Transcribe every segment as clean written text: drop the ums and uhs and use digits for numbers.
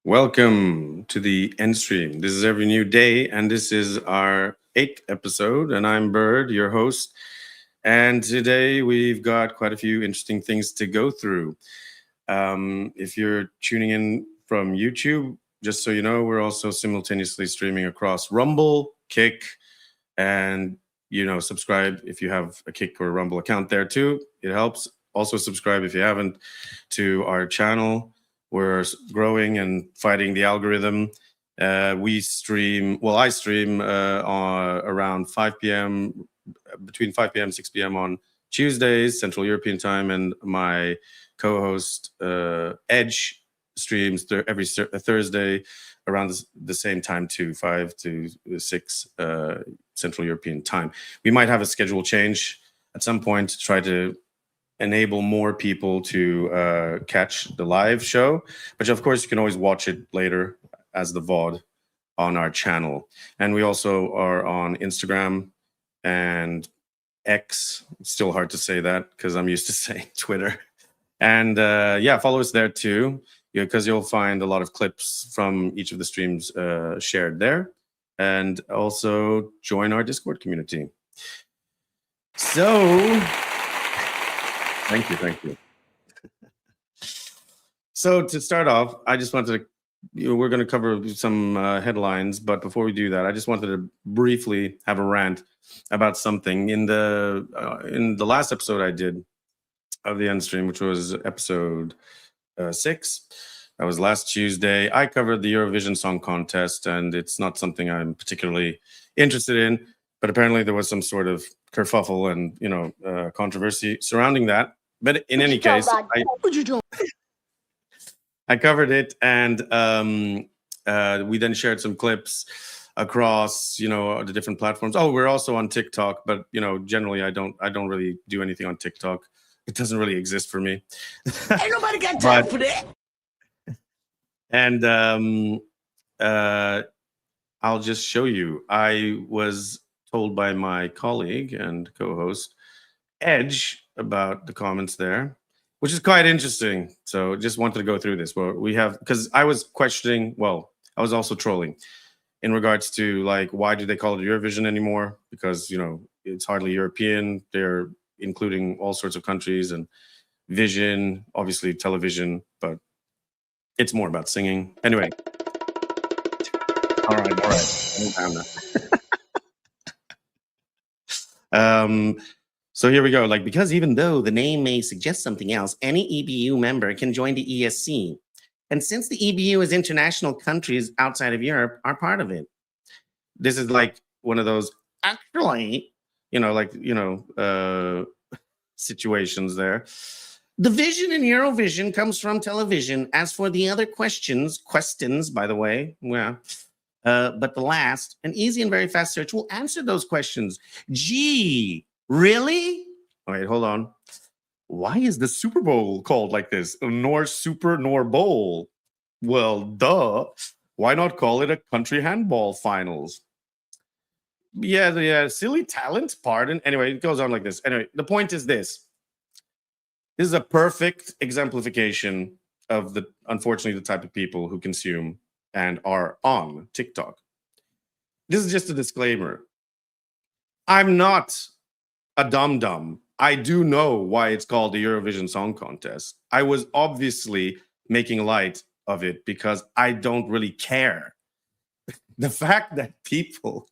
Welcome to the ENDstream. This is every new day, and this is our 8th episode. And I'm Bird, your host. And today we've got quite a few interesting things to go through. If you're tuning in from YouTube, just so you know, we're also simultaneously streaming across Rumble, Kick, and subscribe if you have a Kick or a Rumble account there too. It helps. Also subscribe if you haven't to our channel. We're growing and fighting the algorithm. I stream around 5 p.m., between 5 p.m. and 6 p.m. on Tuesdays, Central European time, and my co-host Edge streams every Thursday around the same time too, 5 to 6 Central European time. We might have a schedule change at some point to try to enable more people to catch the live show, but of course you can always watch it later as the VOD on our channel. And we also are on Instagram and X. It's still hard to say that because I'm used to saying Twitter. And follow us there too, because you'll find a lot of clips from each of the streams shared there. And also join our Discord community. So Thank you. So to start off, I just wanted to, we're going to cover some headlines, but before we do that, I just wanted to briefly have a rant about something. In the last episode I did of the ENDstream, which was episode 6, that was last Tuesday, I covered the Eurovision Song Contest, and it's not something I'm particularly interested in, but apparently there was some sort of kerfuffle and controversy surrounding that. But in any case, I covered it, and we then shared some clips across the different platforms. Oh, we're also on TikTok, but generally I don't really do anything on TikTok. It doesn't really exist for me. Ain't nobody got time for that. And I'll just show you. I was told by my colleague and co-host Edge about the comments there, which is quite interesting. So just wanted to go through this. Well, because I was questioning, I was also trolling in regards to why do they call it Eurovision anymore? Because it's hardly European. They're including all sorts of countries and vision, obviously television, but it's more about singing. Anyway. All right. So here we go. Because even though the name may suggest something else, any EBU member can join the ESC. And since the EBU is international, countries outside of Europe are part of it. This is one of those actually, situations there. The vision in Eurovision comes from television. As for the other questions, by the way, but the last, an easy and very fast search will answer those questions. Gee, really? Wait, hold on. Why is the Super Bowl called like this? Nor Super nor Bowl. Well, duh. Why not call it a country handball finals? Yeah, silly talent, pardon. Anyway, it goes on like this. Anyway, the point is this. This is a perfect exemplification of unfortunately, the type of people who consume and are on TikTok. This is just a disclaimer. I'm not a dum-dum. I do know why it's called the Eurovision Song Contest. I was obviously making light of it because I don't really care. The fact that people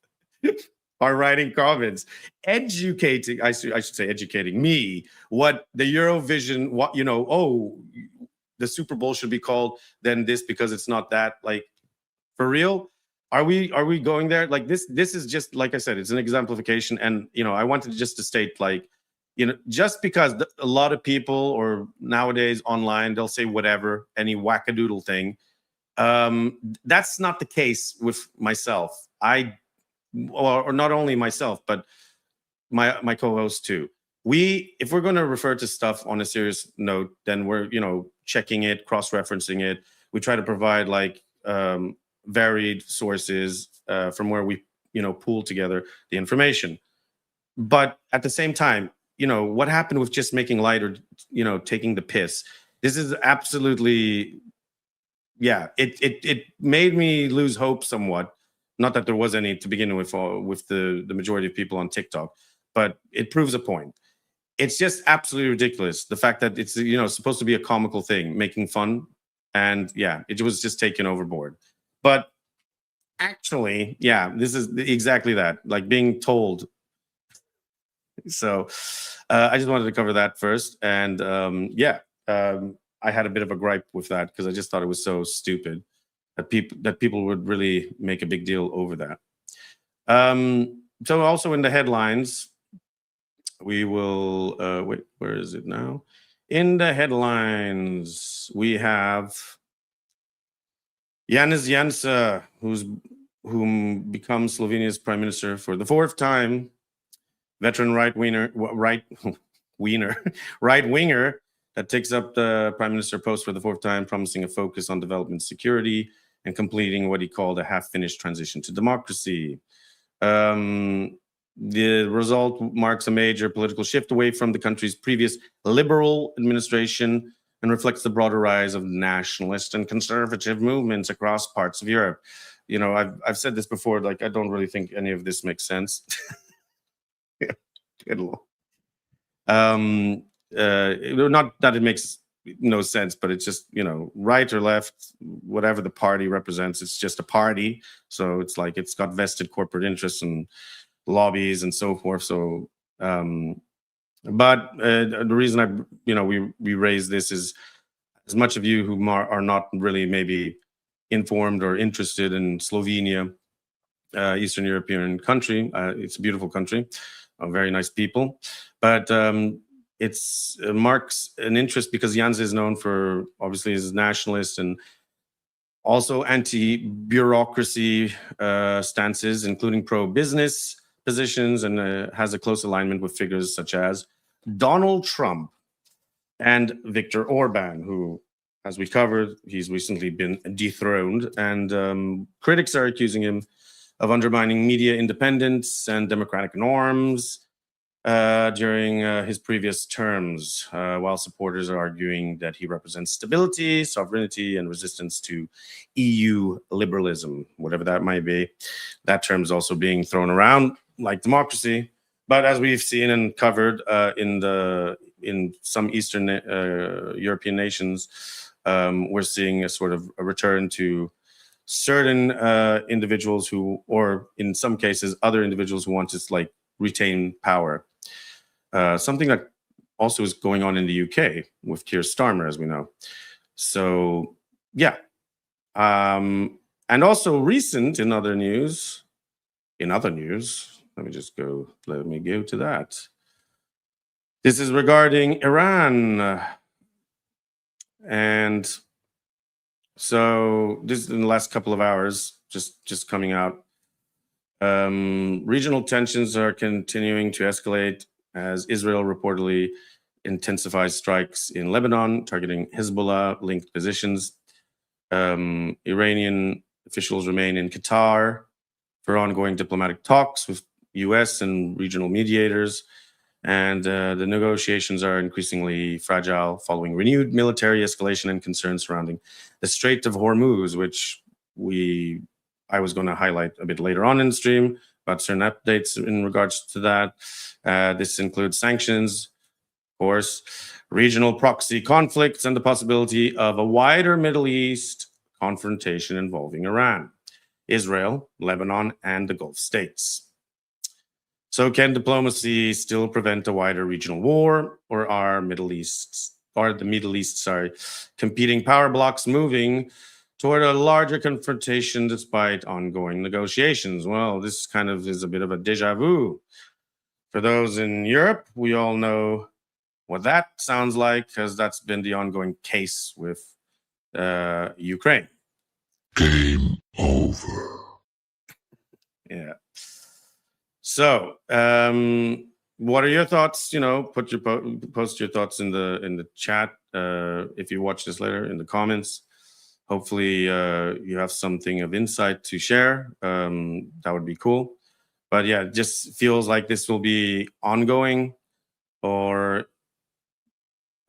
are writing comments, educating me what the Eurovision, the Super Bowl should be called then this because it's not that. For real? Are we going there? This is just, like I said, it's an exemplification. And, I wanted just to state, just because a lot of people or nowadays online, they'll say whatever, any wackadoodle thing. That's not the case with myself. Or not only myself, but my co-host too. If we're going to refer to stuff on a serious note, then we're, checking it, cross-referencing it. We try to provide varied sources from where we, pool together the information. But at the same time, what happened with just making light or, taking the piss? This is absolutely yeah, it made me lose hope somewhat. Not that there was any to begin with the majority of people on TikTok, but it proves a point. It's just absolutely ridiculous, the fact that it's supposed to be a comical thing, making fun, and yeah, it was just taken overboard. But actually, yeah, this is exactly that, like being told. So I just wanted to cover that first, and I had a bit of a gripe with that because I just thought it was so stupid that people would really make a big deal over that. So also in the headlines, we will wait. Where is it now? In the headlines, we have Janez Janša, whom becomes Slovenia's prime minister for the fourth time. Veteran right winger that takes up the prime minister post for the fourth time, promising a focus on development security and completing what he called a half-finished transition to democracy. The result marks a major political shift away from the country's previous liberal administration and reflects the broader rise of nationalist and conservative movements across parts of Europe. I've said this before, like, I don't really think any of this makes sense. Not that it makes no sense, but it's just, right or left, whatever the party represents, it's just a party. So it's like it's got vested corporate interests and lobbies and so forth. So, but the reason we raise this is, as much of you who are not really maybe informed or interested in Slovenia, Eastern European country. It's a beautiful country, very nice people, but it marks an interest because Janša is known for obviously his nationalist and also anti-bureaucracy stances, including pro-business positions, and has a close alignment with figures such as Donald Trump and Viktor Orban, who, as we covered, he's recently been dethroned, and critics are accusing him of undermining media independence and democratic norms during his previous terms, while supporters are arguing that he represents stability, sovereignty, and resistance to EU liberalism, whatever that might be. That term is also being thrown around like democracy. But as we've seen and covered in some Eastern European nations, we're seeing a sort of a return to certain individuals who, or in some cases, other individuals who want to retain power. Something that also is going on in the UK with Keir Starmer, as we know. So, yeah. And also recent in other news, let me go to that. This is regarding Iran. And so this is in the last couple of hours, just coming out. Regional tensions are continuing to escalate as Israel reportedly intensifies strikes in Lebanon, targeting Hezbollah-linked positions. Iranian officials remain in Qatar for ongoing diplomatic talks with US and regional mediators. And the negotiations are increasingly fragile following renewed military escalation and concerns surrounding the Strait of Hormuz, which I was going to highlight a bit later on in the stream about certain updates in regards to that. This includes sanctions, of course, regional proxy conflicts, and the possibility of a wider Middle East confrontation involving Iran, Israel, Lebanon, and the Gulf states. So can diplomacy still prevent a wider regional war, or are the Middle East, competing power blocks moving toward a larger confrontation despite ongoing negotiations? Well, this kind of is a bit of a deja vu. For those in Europe, we all know what that sounds like, because that's been the ongoing case with Ukraine. Game over. Yeah. So, what are your thoughts? Post your thoughts in the chat. If you watch this later, in the comments. Hopefully, you have something of insight to share. That would be cool. But yeah, it just feels like this will be ongoing. Or,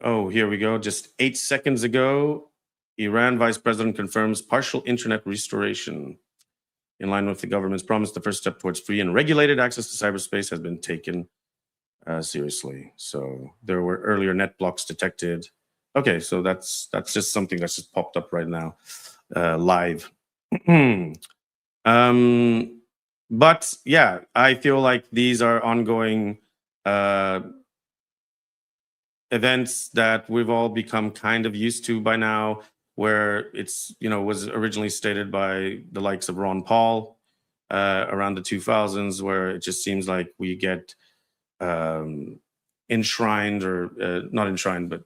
oh, here we go. Just 8 seconds ago, Iran vice president confirms partial internet restoration. In line with the government's promise, the first step towards free and regulated access to cyberspace has been taken seriously. So there were earlier net blocks detected. Okay, so that's just something that's just popped up right now, live. But yeah, I feel like these are ongoing events that we've all become kind of used to by now, where it's, was originally stated by the likes of Ron Paul around the 2000s, where it just seems like we get enshrined, or not enshrined, but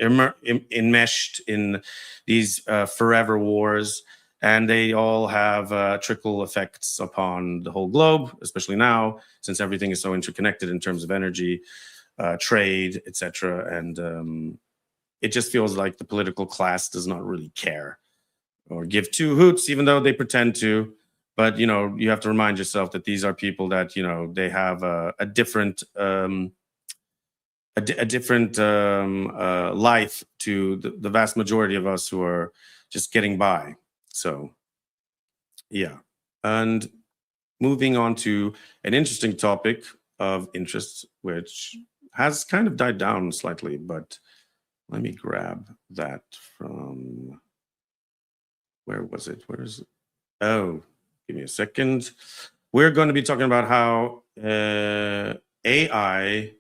enmeshed in these forever wars. And they all have trickle effects upon the whole globe, especially now, since everything is so interconnected in terms of energy, trade, etc. And it just feels like the political class does not really care or give two hoots, even though they pretend to. But you have to remind yourself that these are people that they have a different life to the vast majority of us who are just getting by. So yeah, and moving on to an interesting topic of interest, which has kind of died down slightly, but let me grab that from, where was it? Where is it? Oh, give me a second. We're going to be talking about how AI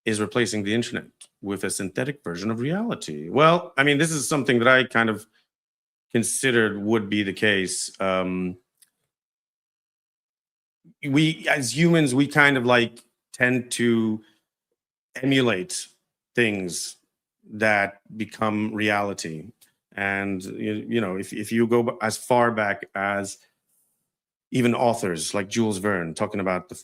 is replacing the internet with a synthetic version of reality. Well, I mean, this is something that I kind of considered would be the case. We, as humans, we kind of like tend to emulate things that become reality. And if you go as far back as even authors like Jules Verne talking about the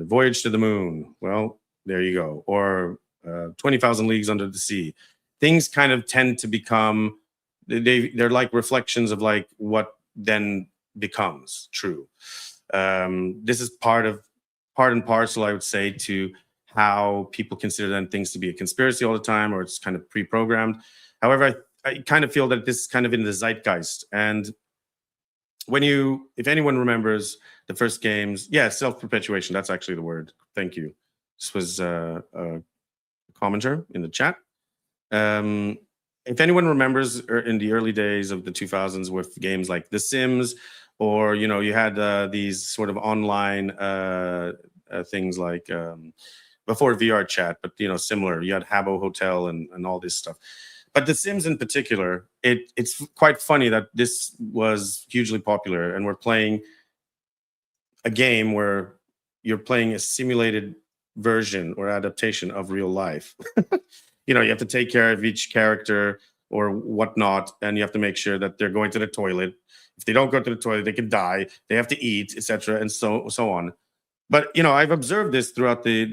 voyage to the moon, well, there you go, or 20,000 Leagues Under the Sea, things kind of tend to become, they're like reflections of like what then becomes true. This is part and parcel, I would say, to how people consider then things to be a conspiracy all the time, or it's kind of pre-programmed. However, I kind of feel that this is kind of in the zeitgeist. And if anyone remembers the first games, yeah, self-perpetuation, that's actually the word. Thank you. This was a commenter in the chat. If anyone remembers in the early days of the 2000s with games like The Sims, or, you had these sort of online things like, before VR chat, but, similar, you had Habbo Hotel and all this stuff. But The Sims in particular, it's quite funny that this was hugely popular, and we're playing a game where you're playing a simulated version or adaptation of real life. You have to take care of each character or whatnot, and you have to make sure that they're going to the toilet. If they don't go to the toilet, they could die. They have to eat, etc., and so on. But I've observed this throughout the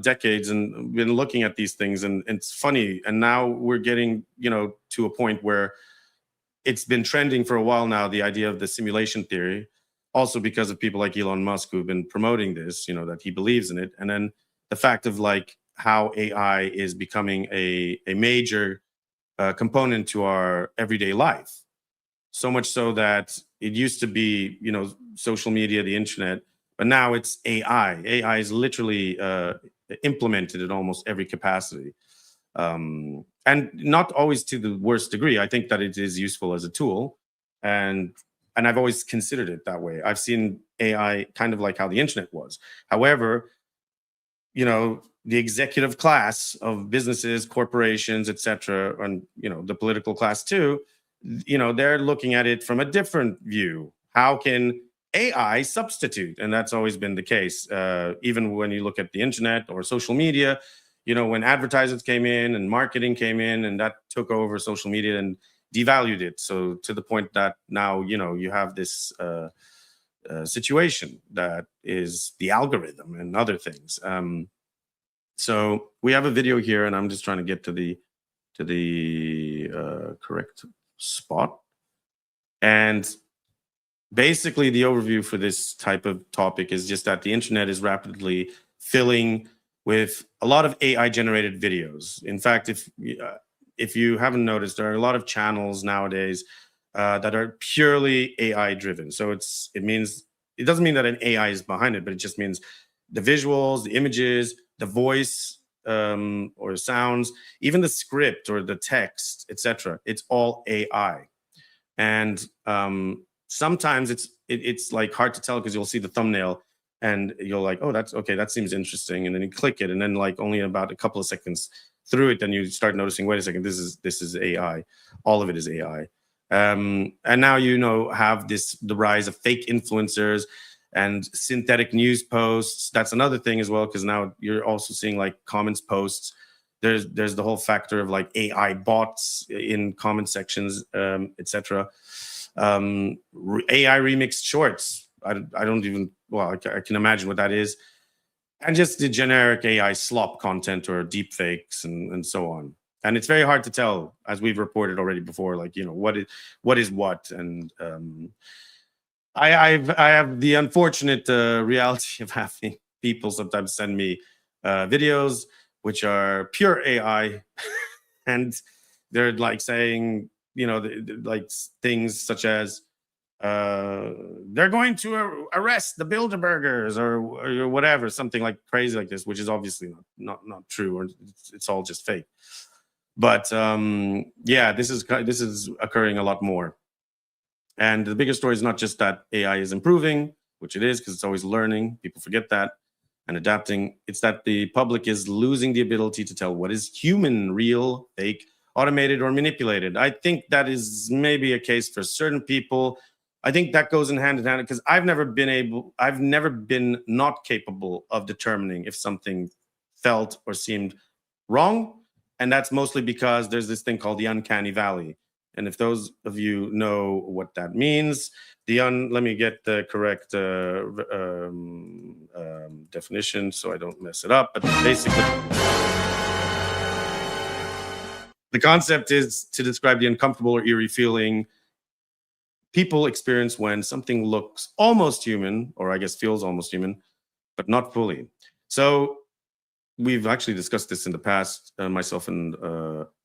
decades, and been looking at these things, and it's funny. And now we're getting to a point where it's been trending for a while now, the idea of the simulation theory, also because of people like Elon Musk who've been promoting this, that he believes in it. And then the fact of like how AI is becoming a major component to our everyday life. So much so that it used to be, social media, the internet, but now it's AI. AI is literally implemented in almost every capacity. And not always to the worst degree. I think that it is useful as a tool. And I've always considered it that way. I've seen AI kind of like how the internet was. However, the executive class of businesses, corporations, etc., and the political class too, they're looking at it from a different view. How can AI substitute? And that's always been the case. Even when you look at the internet or social media, when advertisers came in and marketing came in, and that took over social media and devalued it. So to the point that now, you have this situation that is the algorithm and other things. So we have a video here, and I'm just trying to get to the correct spot. And basically, the overview for this type of topic is just that the internet is rapidly filling with a lot of AI-generated videos. In fact, if you haven't noticed, there are a lot of channels nowadays that are purely AI driven. So it means, it doesn't mean that an AI is behind it, but it just means the visuals, the images, the voice, or sounds, even the script or the text, etc. It's all AI. And sometimes it's like hard to tell because you'll see the thumbnail and you're like, oh, that's okay, that seems interesting, and then you click it, and then like only about a couple of seconds through it, then you start noticing, wait a second, this is AI. All of it is AI. And now have the rise of fake influencers and synthetic news posts. That's another thing as well, because now you're also seeing like comments posts. There's the whole factor of like AI bots in comment sections, etc. AI remixed shorts. I don't even, well, I can imagine what that is. And just the generic AI slop content or deepfakes and so on. And it's very hard to tell, as we've reported already before, like, what is what. And I have the unfortunate reality of having people sometimes send me videos which are pure AI, and they're like saying, like things such as they're going to arrest the Bilderbergers or whatever, something like crazy like this, which is obviously not true, or it's all just fake. But yeah, this is occurring a lot more. And the bigger story is not just that AI is improving, which it is because it's always learning. People forget that, and adapting. It's that the public is losing the ability to tell what is human, real, fake, automated, or manipulated. I think that is maybe a case for certain people. I think that goes in hand because I've never been not capable of determining if something felt or seemed wrong. And that's mostly because there's this thing called the uncanny valley. And if those of you know what that means, let me get the correct definition so I don't mess it up. But basically, the concept is to describe the uncomfortable or eerie feeling people experience when something looks almost human, or I guess feels almost human, but not fully. So we've actually discussed this in the past, myself and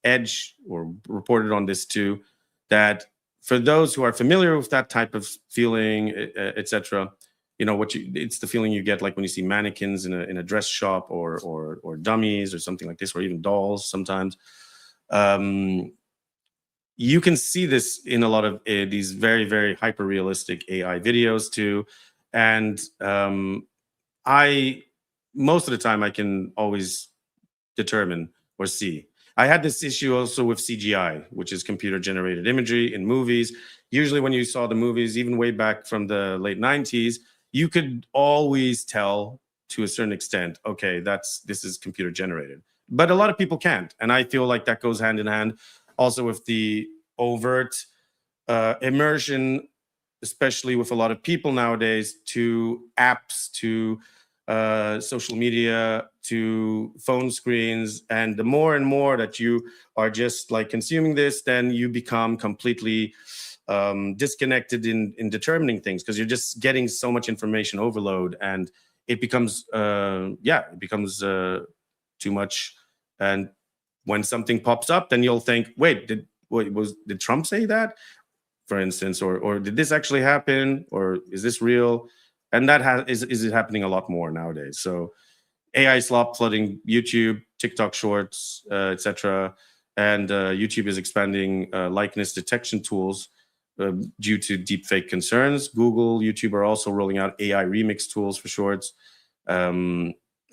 Edge, or reported on this too, that for those who are familiar with that type of feeling, etc., it's the feeling you get like when you see mannequins in a dress shop, or dummies or something like this, or even dolls sometimes. You can see this in a lot of these very, very hyper realistic AI videos too. And most of the time I can always determine or see. I had this issue also with CGI, which is computer generated imagery in movies. Usually when you saw the movies, even way back from the late 90s, you could always tell to a certain extent, okay, this is computer generated. But a lot of people can't. And I feel like that goes hand in hand also with the overt immersion, especially with a lot of people nowadays, to apps, to social media, to phone screens. And the more and more that you are just like consuming this, then you become completely disconnected in determining things, because you're just getting so much information overload, and it becomes too much. And when something pops up, then you'll think, wait, did Trump say that, for instance, or did this actually happen, or is this real? And that is it happening a lot more nowadays. So AI slop flooding YouTube, TikTok shorts, etc. And YouTube is expanding likeness detection tools due to deepfake concerns. Google, YouTube are also rolling out AI remix tools for shorts.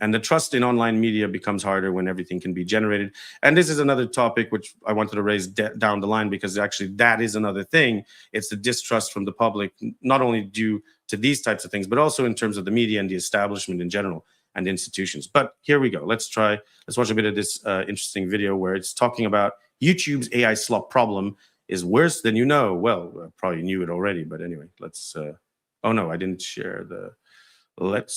And the trust in online media becomes harder when everything can be generated. And this is another topic which I wanted to raise down the line, because actually that is another thing. It's the distrust from the public, not only due to these types of things, but also in terms of the media and the establishment in general and institutions. But here we go. Let's watch a bit of this interesting video where it's talking about YouTube's AI slop problem is worse than you know. Well, I probably knew it already, but anyway, let's, oh no, I didn't share the,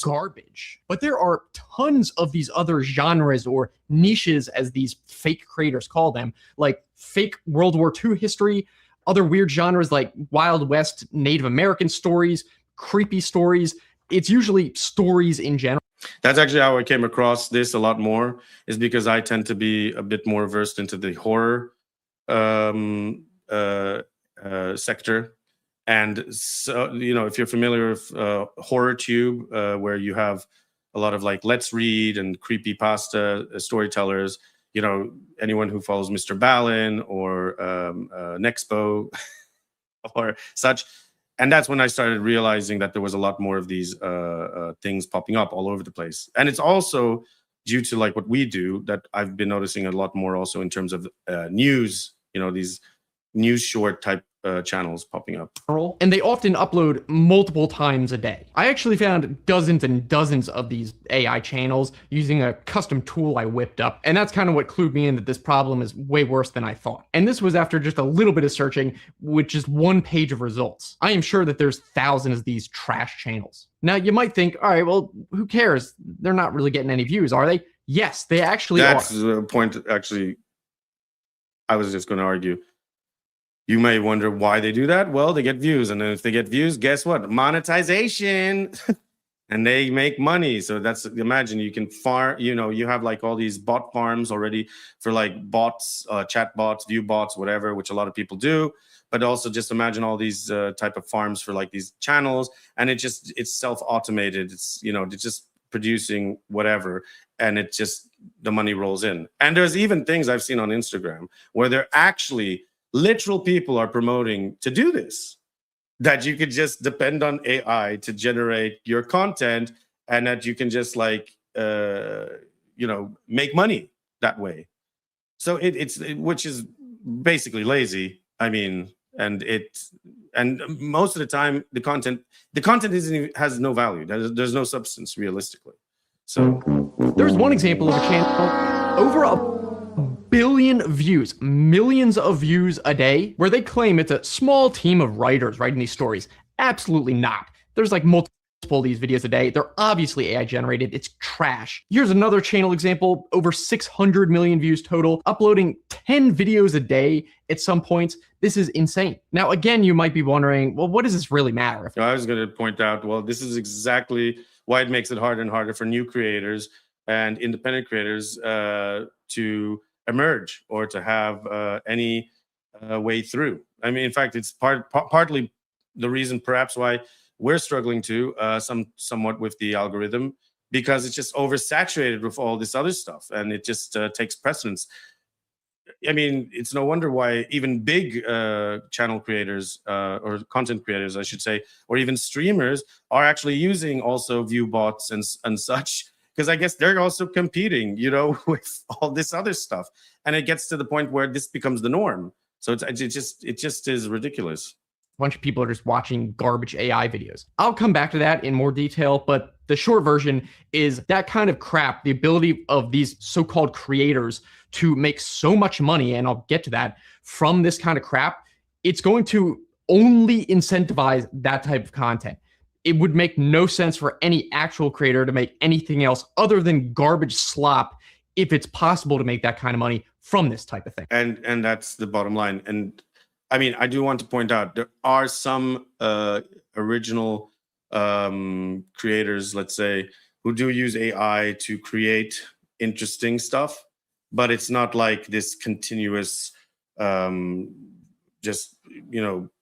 garbage. But there are tons of these other genres or niches, as these fake creators call them, like fake World War II history, other weird genres like Wild West Native American stories, creepy stories. It's usually stories in general. That's actually how I came across this a lot more, is because I tend to be a bit more versed into the horror sector. And so, if you're familiar with HorrorTube, where you have a lot of like Let's Read and creepypasta storytellers, anyone who follows Mr. Balin or Nexpo or such. And that's when I started realizing that there was a lot more of these things popping up all over the place. And it's also due to like what we do that I've been noticing a lot more also in terms of news, these news short type channels popping up. And they often upload multiple times a day. I actually found dozens and dozens of these AI channels using a custom tool I whipped up. And that's kind of what clued me in that this problem is way worse than I thought. And this was after just a little bit of searching with just one page of results. I am sure that there's thousands of these trash channels. Now you might think, all right, well, who cares? They're not really getting any views, are they? Yes, they actually are. That's the point, actually, I was just going to argue. You may wonder why they do that. Well, they get views. And then if they get views, guess what? Monetization. And they make money. So that's, imagine you can farm, you have like all these bot farms already for like bots, chat bots, view bots, whatever, which a lot of people do. But also just imagine all these type of farms for like these channels. And it's self-automated. It's just producing whatever. And the money rolls in. And there's even things I've seen on Instagram where they're actually literal people are promoting to do this, that you could just depend on AI to generate your content and that you can just like, make money that way. So which is basically lazy. I mean, and most of the time the content has no value. There's no substance realistically. So there's one example of a channel over a billion views, millions of views a day, where they claim it's a small team of writers writing these stories. Absolutely not. There's like multiple of these videos a day. They're obviously AI generated. It's trash. Here's another channel example, over 600 million views total, uploading 10 videos a day at some points. This is insane. Now, again, you might be wondering, well, what does this really matter? I was going to point out, well, this is exactly why it makes it harder and harder for new creators and independent creators to emerge or to have any way through. I mean, in fact, it's partly the reason perhaps why we're struggling to somewhat with the algorithm, because it's just oversaturated with all this other stuff and it just takes precedence. I mean, it's no wonder why even big channel creators or content creators, I should say, or even streamers are actually using also view bots and such, because I guess they're also competing, with all this other stuff. And it gets to the point where this becomes the norm. So it just is ridiculous. A bunch of people are just watching garbage AI videos. I'll come back to that in more detail, but the short version is that kind of crap, the ability of these so-called creators to make so much money, and I'll get to that, from this kind of crap, it's going to only incentivize that type of content. It would make no sense for any actual creator to make anything else other than garbage slop if it's possible to make that kind of money from this type of thing. And that's the bottom line. And I mean, I do want to point out there are some original creators, let's say, who do use AI to create interesting stuff, but it's not like this continuous just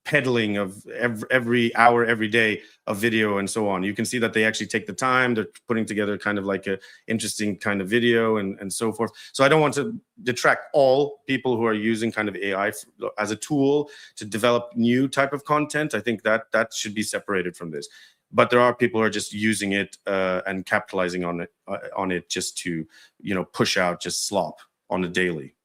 peddling of every hour, every day of video and so on. You can see that they actually take the time. They're putting together kind of like a interesting kind of video and so forth. So I don't want to detract all people who are using kind of AI as a tool to develop new type of content. I think that should be separated from this. But there are people who are just using it and capitalizing on it just to push out just slop on a daily.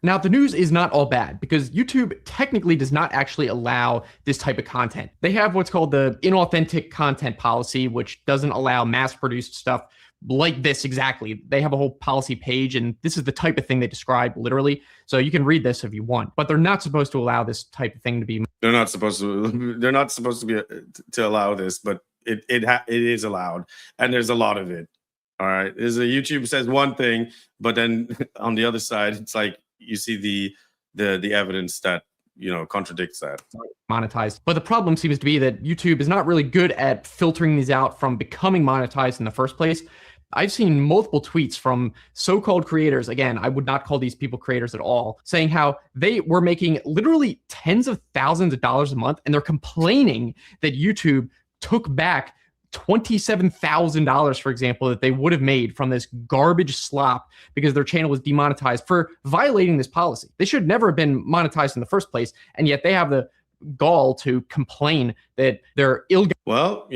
Now, the news is not all bad because YouTube technically does not actually allow this type of content. They have what's called the inauthentic content policy, which doesn't allow mass-produced stuff like this exactly. They have a whole policy page, and this is the type of thing they describe literally. So you can read this if you want, but they're not supposed to allow this type of thing to be. They're not supposed to be to allow this, but it is allowed, and there's a lot of it. All right, YouTube says one thing, but then on the other side, it's like you see the evidence that contradicts that. Monetized. But the problem seems to be that YouTube is not really good at filtering these out from becoming monetized in the first place, I've seen multiple tweets from so-called creators. Again, I would not call these people creators at all, saying how they were making literally tens of thousands of dollars a month, and they're complaining that YouTube took back $27,000, for example, that they would have made from this garbage slop because their channel was demonetized for violating this policy. They should never have been monetized in the first place, and yet they have the gall to complain that they're ill. Well,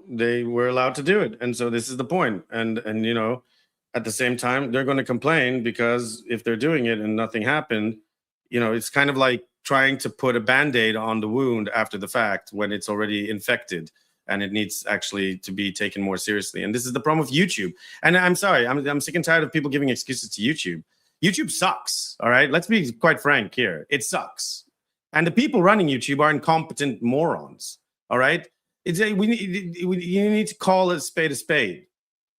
they were allowed to do it, and so this is the point. And at the same time, they're going to complain because if they're doing it and nothing happened, it's kind of like trying to put a Band-Aid on the wound after the fact when it's already infected and it needs actually to be taken more seriously. And this is the problem with YouTube. And I'm sorry, I'm sick and tired of people giving excuses to YouTube. YouTube sucks. All right, let's be quite frank here. It sucks. And the people running YouTube are incompetent morons. All right, you need to call a spade.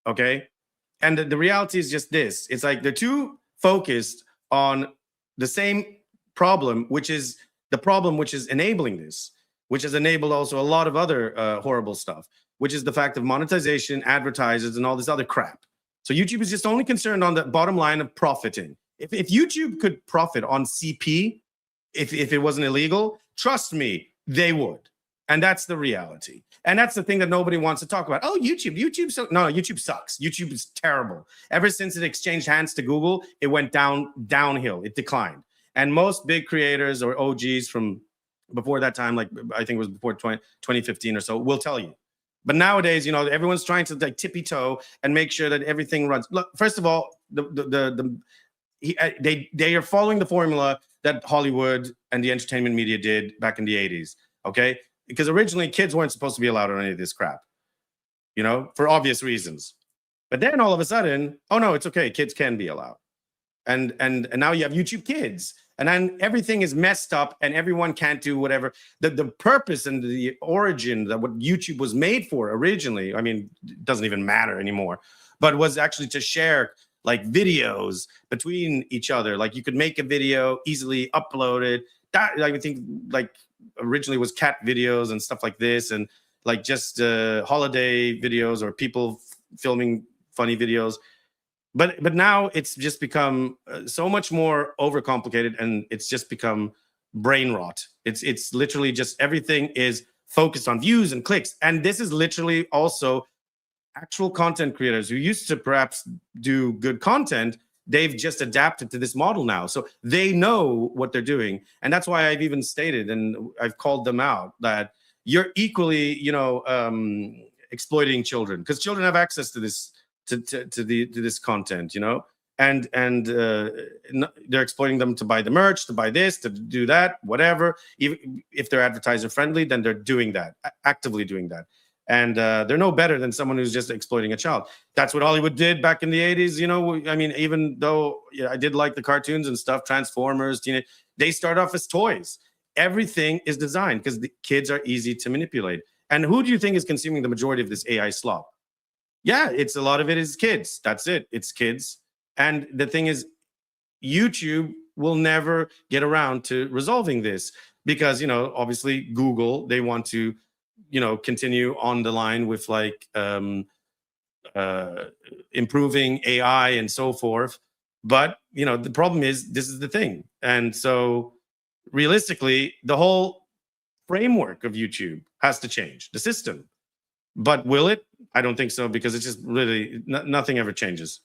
Okay, and the reality is just this: it's like they're too focused on the same problem, which is the problem which is enabling this, which has enabled also a lot of other horrible stuff, which is the fact of monetization, advertisers, and all this other crap. So YouTube is just only concerned on the bottom line of profiting. If YouTube could profit on CP, if it wasn't illegal, trust me, they would. And that's the reality. And that's the thing that nobody wants to talk about. Oh, YouTube. No, YouTube sucks. YouTube is terrible. Ever since it exchanged hands to Google, it went downhill. It declined. And most big creators or OGs from before that time, like I think it was before 2015 or so, will tell you. But nowadays, everyone's trying to like tippy toe and make sure that everything runs. Look, first of all, they are following the formula that Hollywood and the entertainment media did back in the 80s, okay? Because originally kids weren't supposed to be allowed on any of this crap, for obvious reasons. But then all of a sudden, oh no, it's okay, kids can be allowed. And now you have YouTube Kids, and then everything is messed up and everyone can't do whatever. The purpose and the origin that what YouTube was made for originally, I mean, it doesn't even matter anymore, but was actually to share like videos between each other. Like you could make a video, easily upload it. That I think like originally was cat videos and stuff like this, and like just holiday videos or people filming funny videos. But now it's just become so much more overcomplicated, and it's just become brain rot. It's literally just everything is focused on views and clicks. And this is literally also actual content creators who used to perhaps do good content. They've just adapted to this model now. So they know what they're doing. And that's why I've even stated, and I've called them out, that you're equally, exploiting children, because children have access to this, to this content, and they're exploiting them to buy the merch, to buy this, to do that, whatever. Even if they're advertiser friendly, then they're doing that, actively doing that. And they're no better than someone who's just exploiting a child. That's what Hollywood did back in the 80s. I mean, even though I did like the cartoons and stuff, Transformers, they start off as toys. Everything is designed because the kids are easy to manipulate. And who do you think is consuming the majority of this AI slop? Yeah, a lot of it is kids. That's it. It's kids. And the thing is, YouTube will never get around to resolving this because, obviously Google, they want to continue on the line with like improving AI and so forth. But, the problem is, this is the thing. And so realistically, the whole framework of YouTube has to change, the system. But will it? I don't think so, because it's just really nothing ever changes.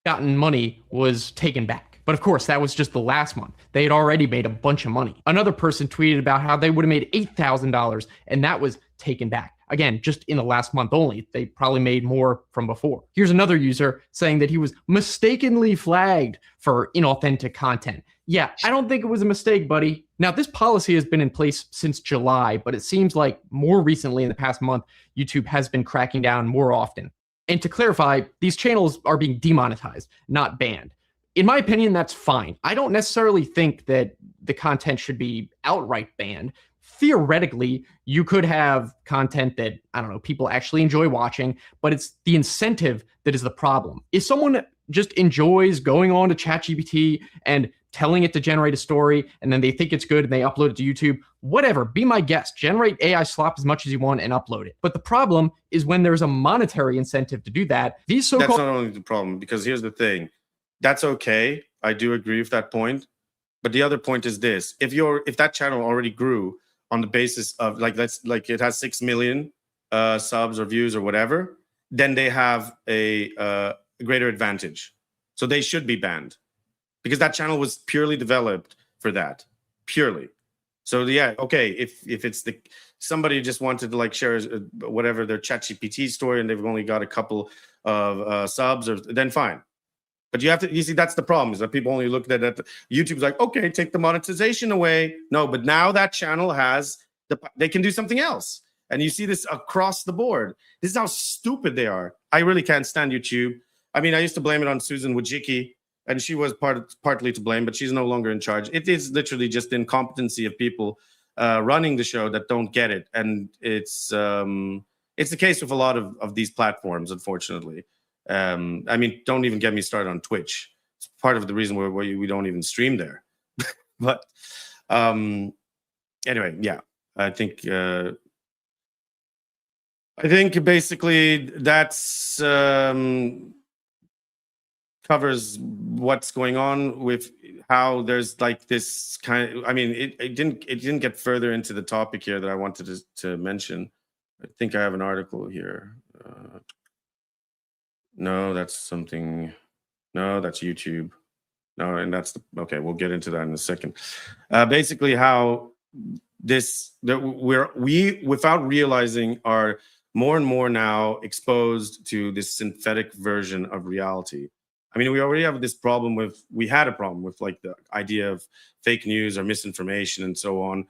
Gotten money was taken back. But of course, that was just the last month. They had already made a bunch of money. Another person tweeted about how they would have made $8,000, and that was taken back. Again, just in the last month only. They probably made more from before. Here's another user saying that he was mistakenly flagged for inauthentic content. Yeah, I don't think it was a mistake, buddy. Now, this policy has been in place since July, but it seems like more recently in the past month, YouTube has been cracking down more often. And to clarify, these channels are being demonetized, not banned. In my opinion, that's fine. I don't necessarily think that the content should be outright banned. Theoretically, you could have content that, people actually enjoy watching, but it's the incentive that is the problem. If someone just enjoys going on to ChatGPT and telling it to generate a story, and then they think it's good and they upload it to YouTube. Whatever, be my guest. Generate AI slop as much as you want and upload it. But the problem is when there's a monetary incentive to do that, these so-called— That's not only the problem, because here's the thing. That's okay. I do agree with that point. But the other point is this: if that channel already grew on the basis of like it has 6 million subs or views or whatever, then they have a greater advantage. So they should be banned, because that channel was purely developed for that, purely. So yeah, okay, if it's somebody just wanted to like share whatever their ChatGPT story and they've only got a couple of subs, or then fine. But you see, that's the problem, is that people only look at it. YouTube's like, okay, take the monetization away. No, but now that channel has they can do something else. And you see this across the board. This is how stupid they are. I really can't stand YouTube. I mean, I used to blame it on Susan Wojcicki, and she was partly to blame, but she's no longer in charge. It is literally just the incompetency of people running the show that don't get it. And it's the case with a lot of these platforms, unfortunately. I mean, don't even get me started on Twitch. It's part of the reason why we don't even stream there. But anyway, yeah, I think basically that's covers what's going on with how there's like this kind of, I mean, it didn't get further into the topic here that I wanted to mention. I think I have an article here. No, that's something. No, that's YouTube. No, and that's okay. We'll get into that in a second. Basically, how we without realizing are more and more now exposed to this synthetic version of reality. I mean, we already have this problem we had a problem with like the idea of fake news or misinformation and so on,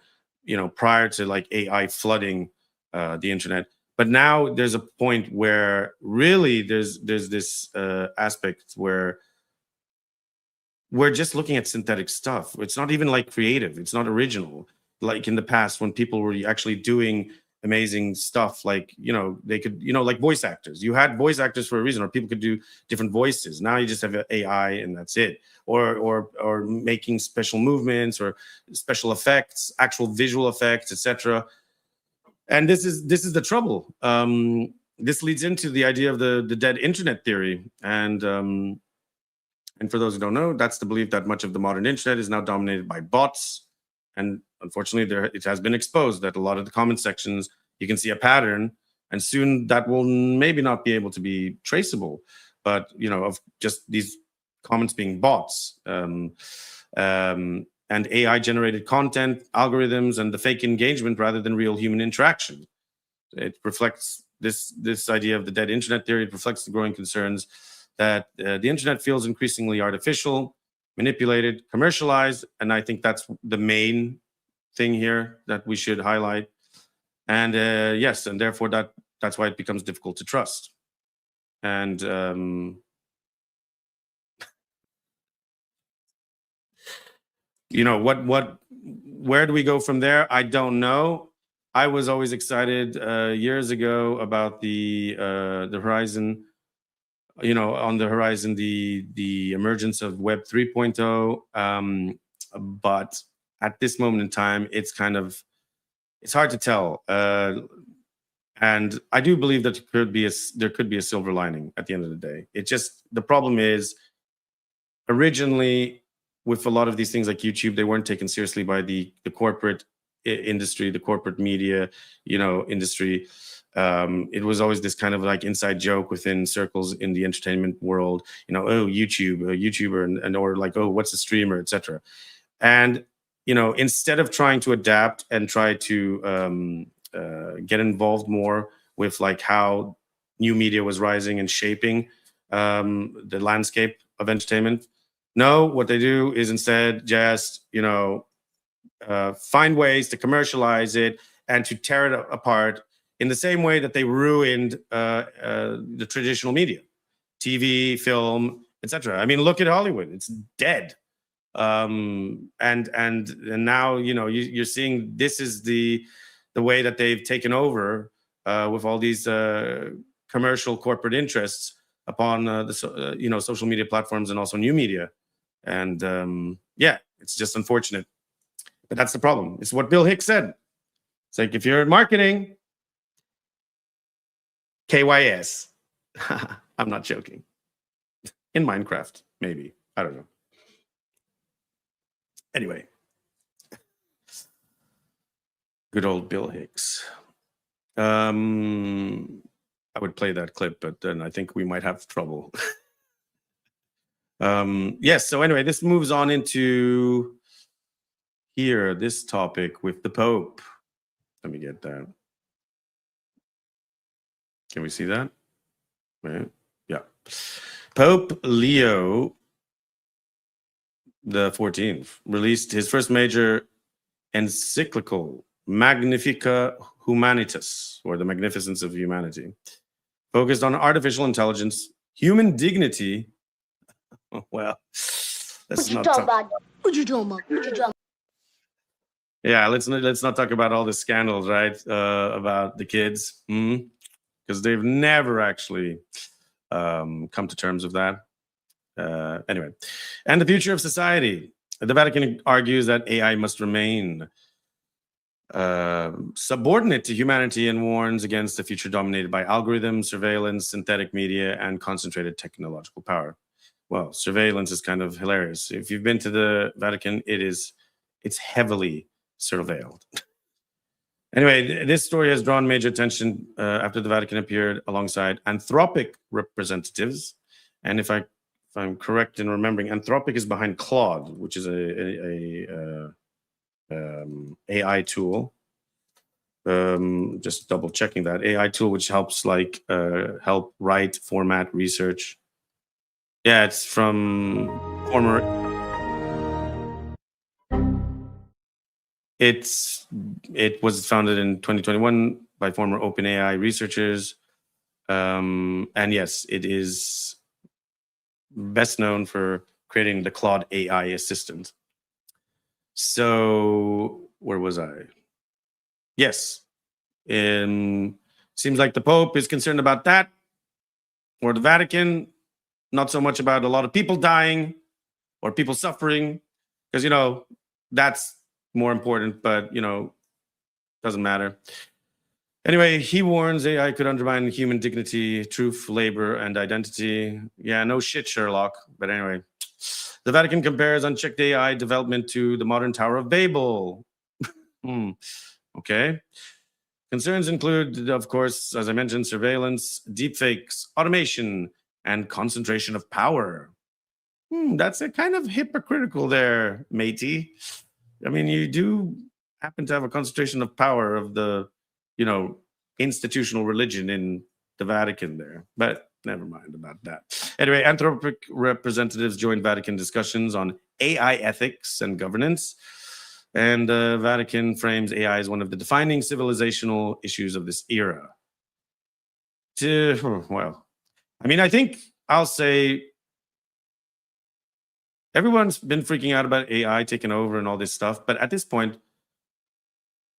prior to like AI flooding the internet. But now there's a point where really there's this aspect where we're just looking at synthetic stuff. It's not even like creative. It's not original. Like in the past when people were actually doing amazing stuff, like, they could, like voice actors. You had voice actors for a reason, or people could do different voices. Now you just have AI and that's it. Or making special movements or special effects, actual visual effects, etc. And this is the trouble. This leads into the idea of the dead internet theory. And for those who don't know, that's the belief that much of the modern internet is now dominated by bots. And unfortunately, it has been exposed that a lot of the comment sections, you can see a pattern, and soon that will maybe not be able to be traceable. But of just these comments being bots. And AI-generated content, algorithms, and the fake engagement rather than real human interaction. It reflects this idea of the dead internet theory. It reflects the growing concerns that the internet feels increasingly artificial, manipulated, commercialized, and I think that's the main thing here that we should highlight. And yes, and therefore that's why it becomes difficult to trust. And where do we go from there? I don't know. I was always excited years ago about the horizon, on the horizon, the emergence of Web 3.0. But at this moment in time, it's hard to tell. And I do believe that there could be a silver lining at the end of the day. The problem is, originally, with a lot of these things like YouTube, they weren't taken seriously by the corporate industry, the corporate media, industry. It was always this kind of like inside joke within circles in the entertainment world, oh, YouTuber, and or like, oh, what's a streamer, etc. And, instead of trying to adapt and try to get involved more with like how new media was rising and shaping the landscape of entertainment, no, what they do is instead just, find ways to commercialize it and to tear it apart in the same way that they ruined the traditional media, TV, film, etc. I mean, look at Hollywood; it's dead. And now you're seeing this is the way that they've taken over with all these commercial corporate interests. upon the social media platforms and also new media. And yeah, it's just unfortunate. But that's the problem. It's what Bill Hicks said. It's like, if you're in marketing, KYS. I'm not joking. In Minecraft, maybe. I don't know. Anyway. Good old Bill Hicks. I would play that clip, but then I think we might have trouble. Yes, so anyway, this moves on into here, this topic with the Pope. Let me get that. Can we see that? Right. Yeah. Pope Leo the 14th released his first major encyclical, Magnifica Humanitas, or the Magnificence of Humanity, focused on artificial intelligence, human dignity. Well, let's not talk about. What you talking about? What you talking about? Yeah, let's not talk about all the scandals, right? About the kids, because they've never actually come to terms with that. Anyway, and the future of society. The Vatican argues that AI must remain subordinate to humanity and warns against a future dominated by algorithms, surveillance, synthetic media, and concentrated technological power. Well, surveillance is kind of hilarious. If you've been to the Vatican, it's heavily surveilled. Anyway, this story has drawn major attention after the Vatican appeared alongside Anthropic representatives. And if I'm correct in remembering, Anthropic is behind Claude, which is a AI tool. Just double checking that AI tool, which helps help write, format, research. Yeah, it's from former. It was founded in 2021 by former OpenAI researchers, and yes, it is best known for creating the Claude AI assistant. So where was I? Yes, seems like the Pope is concerned about that, or the Vatican, not so much about a lot of people dying or people suffering, because that's more important, but doesn't matter. Anyway, he warns AI could undermine human dignity, truth, labor, and identity. Yeah, no shit, Sherlock. But anyway, the Vatican compares unchecked AI development to the modern Tower of Babel. Okay. Concerns include, of course, as I mentioned, surveillance, deepfakes, automation, and concentration of power. That's a kind of hypocritical there, matey. I mean, you do happen to have a concentration of power of the, institutional religion in the Vatican there, but never mind about that. Anyway, Anthropic representatives joined Vatican discussions on AI ethics and governance, and the Vatican frames AI as one of the defining civilizational issues of this era. Well, I mean, I think I'll say everyone's been freaking out about AI taking over and all this stuff, but at this point,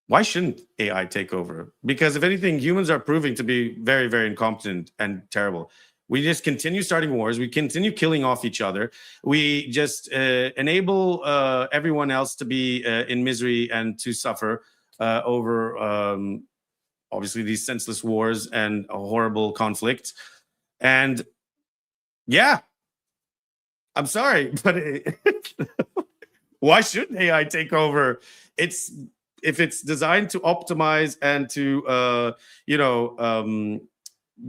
why shouldn't AI take over? Because if anything, humans are proving to be very, very incompetent and terrible. We just continue starting wars. We continue killing off each other. We just enable everyone else to be in misery and to suffer over, obviously, these senseless wars and a horrible conflict. And yeah, I'm sorry, but why shouldn't AI take over? If it's designed to optimize and to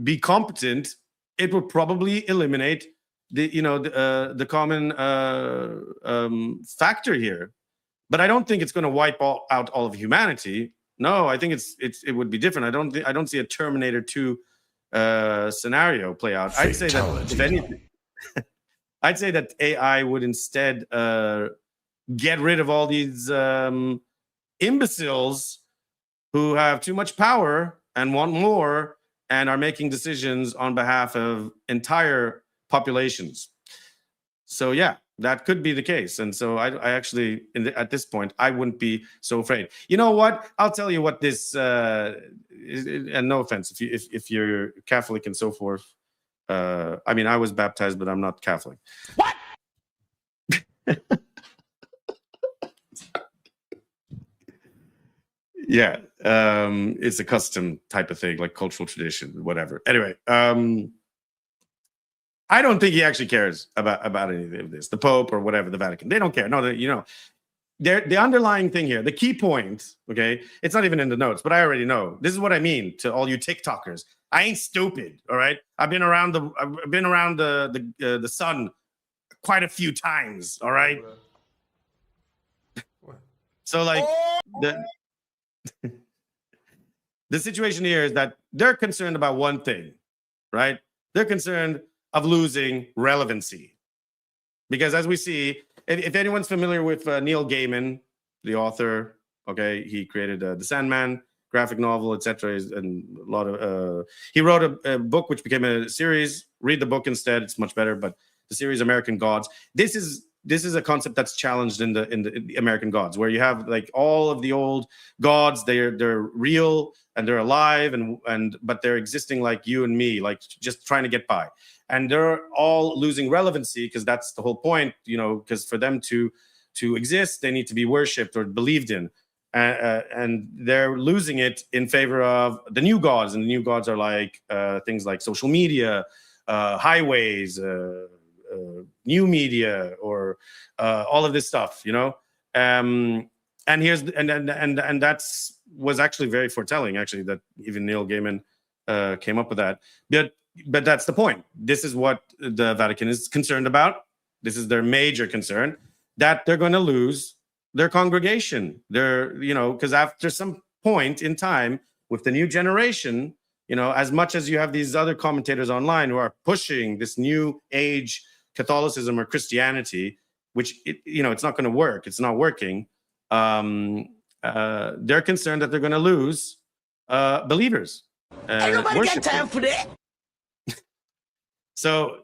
be competent, it will probably eliminate the common factor here. But I don't think it's going to wipe out all of humanity. No, I think it would be different. I don't see a Terminator 2 scenario play out. I'd say that if anything, I'd say that AI would instead get rid of all these imbeciles who have too much power and want more and are making decisions on behalf of entire populations. So yeah, that could be the case. And so I actually, at this point, I wouldn't be so afraid. You know what? I'll tell you what this, and no offense, if you're Catholic and so forth, I mean, I was baptized, but I'm not Catholic. What? Yeah, it's a custom type of thing, like cultural tradition, whatever. Anyway, I don't think he actually cares about any of this. The Pope or whatever, the Vatican, they don't care. No, you know, the underlying thing here, the key point. Okay, it's not even in the notes, but I already know. This is what I mean to all you TikTokers. I ain't stupid. All right, I've been around the sun quite a few times. All right. So like the situation here is that they're concerned about one thing, right? They're concerned of losing relevancy. Because as we see, if anyone's familiar with Neil Gaiman, the author, okay, he created The Sandman graphic novel, etc. And a lot of he wrote a book which became a series. Read the book instead; it's much better. But the series American Gods. This is a concept that's challenged in the American Gods, where you have like all of the old gods. They're real and they're alive, but they're existing like you and me, like just trying to get by. And they're all losing relevancy because that's the whole point, you know, because for them to exist, they need to be worshipped or believed in. And they're losing it in favor of the new gods. And the new gods are like things like social media, highways, new media, or all of this stuff, you know. And that's was actually very foretelling, actually, that even Neil Gaiman came up with that. But that's the point. This is what the Vatican is concerned about. This is their major concern, that they're going to lose their congregation. They're, you know, because after some point in time with the new generation, you know, as much as you have these other commentators online who are pushing this new age Catholicism or Christianity, which, you know, it's not going to work. It's not working. They're concerned that they're going to lose believers. Ain't nobody got time for that. So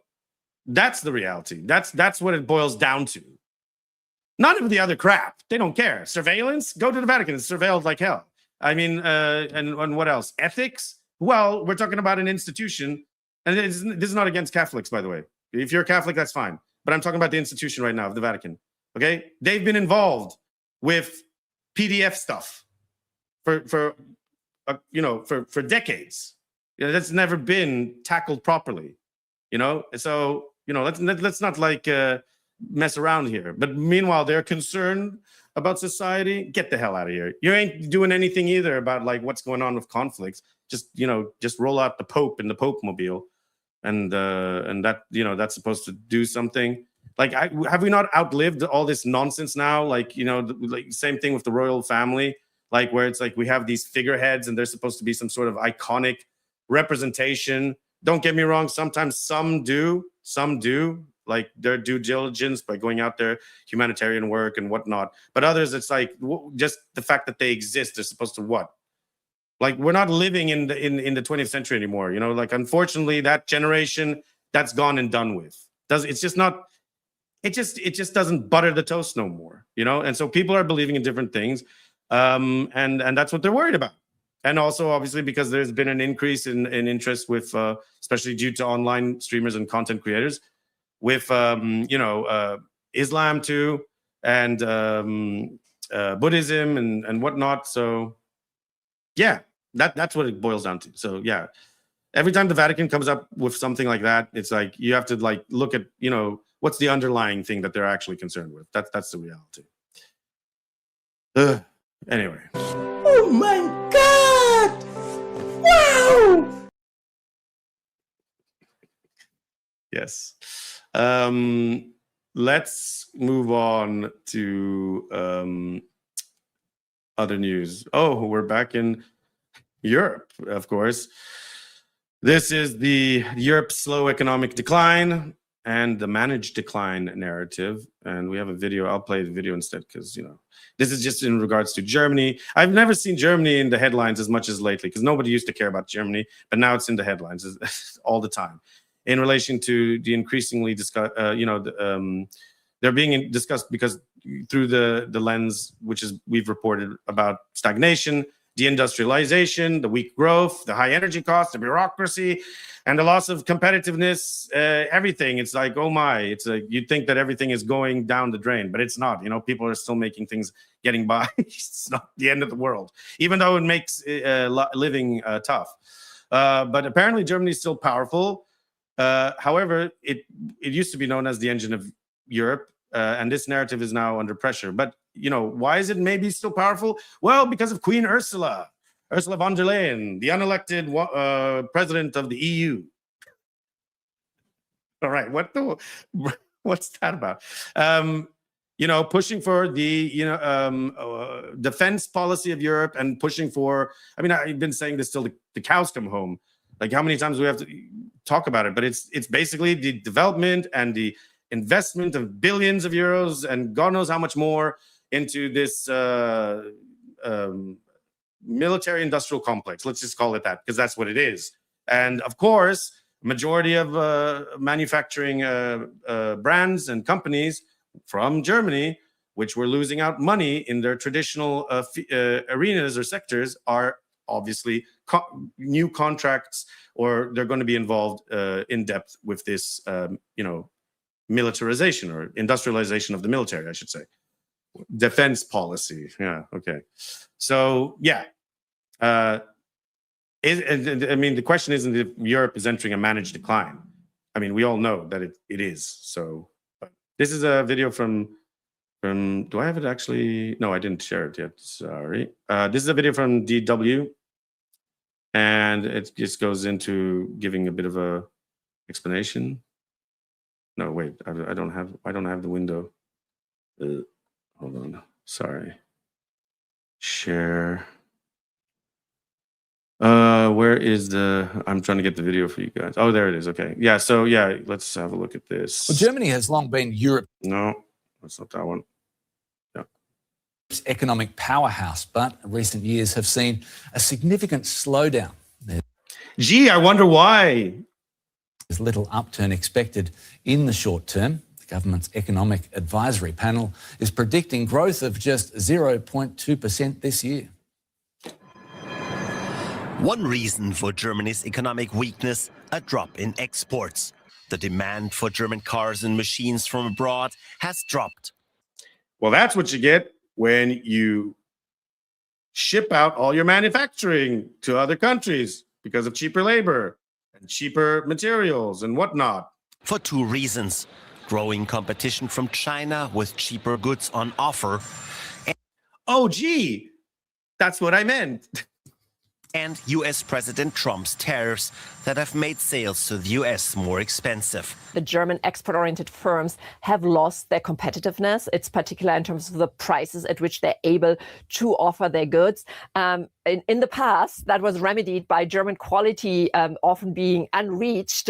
that's the reality. That's what it boils down to. None of the other crap. They don't care. Surveillance? Go to the Vatican. It's surveilled like hell. I mean, and what else? Ethics? Well, we're talking about an institution. And this is not against Catholics, by the way. If you're a Catholic, that's fine. But I'm talking about the institution right now of the Vatican. Okay? They've been involved with PDF stuff for decades. You know, that's never been tackled properly. You know, so, you know, let's not like mess around here. But meanwhile, they're concerned about society. Get the hell out of here. You ain't doing anything either about like what's going on with conflicts. Just, you know, just roll out the Pope in the Pope mobile, and that, you know, that's supposed to do something. Like, have we not outlived all this nonsense now? Like, you know, like same thing with the royal family, like where it's like we have these figureheads and they're supposed to be some sort of iconic representation. Don't get me wrong. Sometimes some do like their due diligence by going out there, humanitarian work and whatnot. But others, it's like just the fact that they exist, they're supposed to what? Like, we're not living in the 20th century anymore. You know, like, unfortunately, that generation, that's gone and done with. It just doesn't butter the toast no more, you know? And so people are believing in different things. And that's what they're worried about. And also, obviously, because there's been an increase in interest with, especially due to online streamers and content creators, with, Islam too, and Buddhism and whatnot. So, yeah, that's what it boils down to. So, yeah, every time the Vatican comes up with something like that, it's like you have to like look at, you know, what's the underlying thing that they're actually concerned with. That's the reality. Anyway. Oh my God! Wow! Yes. Let's move on to other news. Oh, we're back in Europe, of course. This is the Europe's slow economic decline and the managed decline narrative. And we have a video. I'll play the video instead because, you know, this is just in regards to Germany. I've never seen Germany in the headlines as much as lately because nobody used to care about Germany, but now it's in the headlines all the time in relation to the increasingly they're being discussed because through the lens, which is we've reported about stagnation deindustrialization, the weak growth, the high energy costs, the bureaucracy, and the loss of competitiveness, everything. It's like, oh my, it's like you'd think that everything is going down the drain, but it's not. You know, people are still making things, getting by. It's not the end of the world, even though it makes living tough. But apparently Germany is still powerful. However, it used to be known as the engine of Europe, and this narrative is now under pressure. But, you know, why is it maybe still powerful? Well, because of Queen Ursula von der Leyen, the unelected president of the EU. All right, what's that about? You know, pushing for the defense policy of Europe and pushing for. I mean, I've been saying this till the cows come home. Like, how many times do we have to talk about it? But it's basically the development and the investment of billions of euros and God knows how much more into this military industrial complex. Let's just call it that, because that's what it is. And of course, majority of manufacturing brands and companies from Germany, which were losing out money in their traditional arenas or sectors, are obviously new contracts, or they're going to be involved in depth with this, militarization or industrialization of the military, I should say. Defense policy. Yeah. Okay. So yeah. I mean, the question isn't if Europe is entering a managed decline. I mean, we all know that it is. So but this is a video from, do I have it actually? No, I didn't share it yet. Sorry. This is a video from DW. And it just goes into giving a bit of a explanation. No, wait, I don't have the window. Hold on. Sorry. Share. Where is I'm trying to get the video for you guys. Oh, there it is. Okay. Yeah. So yeah, let's have a look at this. Well, Germany has long been Europe's No, that's not that one. Yeah. economic powerhouse, but recent years have seen a significant slowdown. Gee, I wonder why. There's little upturn expected in the short term. The government's economic advisory panel is predicting growth of just 0.2% this year. One reason for Germany's economic weakness, a drop in exports. The demand for German cars and machines from abroad has dropped. Well, that's what you get when you ship out all your manufacturing to other countries because of cheaper labor and cheaper materials and whatnot. For two reasons. Growing competition from China with cheaper goods on offer. Oh, gee, that's what I meant. And US President Trump's tariffs that have made sales to the US more expensive. The German export-oriented firms have lost their competitiveness. It's particular in terms of the prices at which they're able to offer their goods. In the past, that was remedied by German quality often being unreached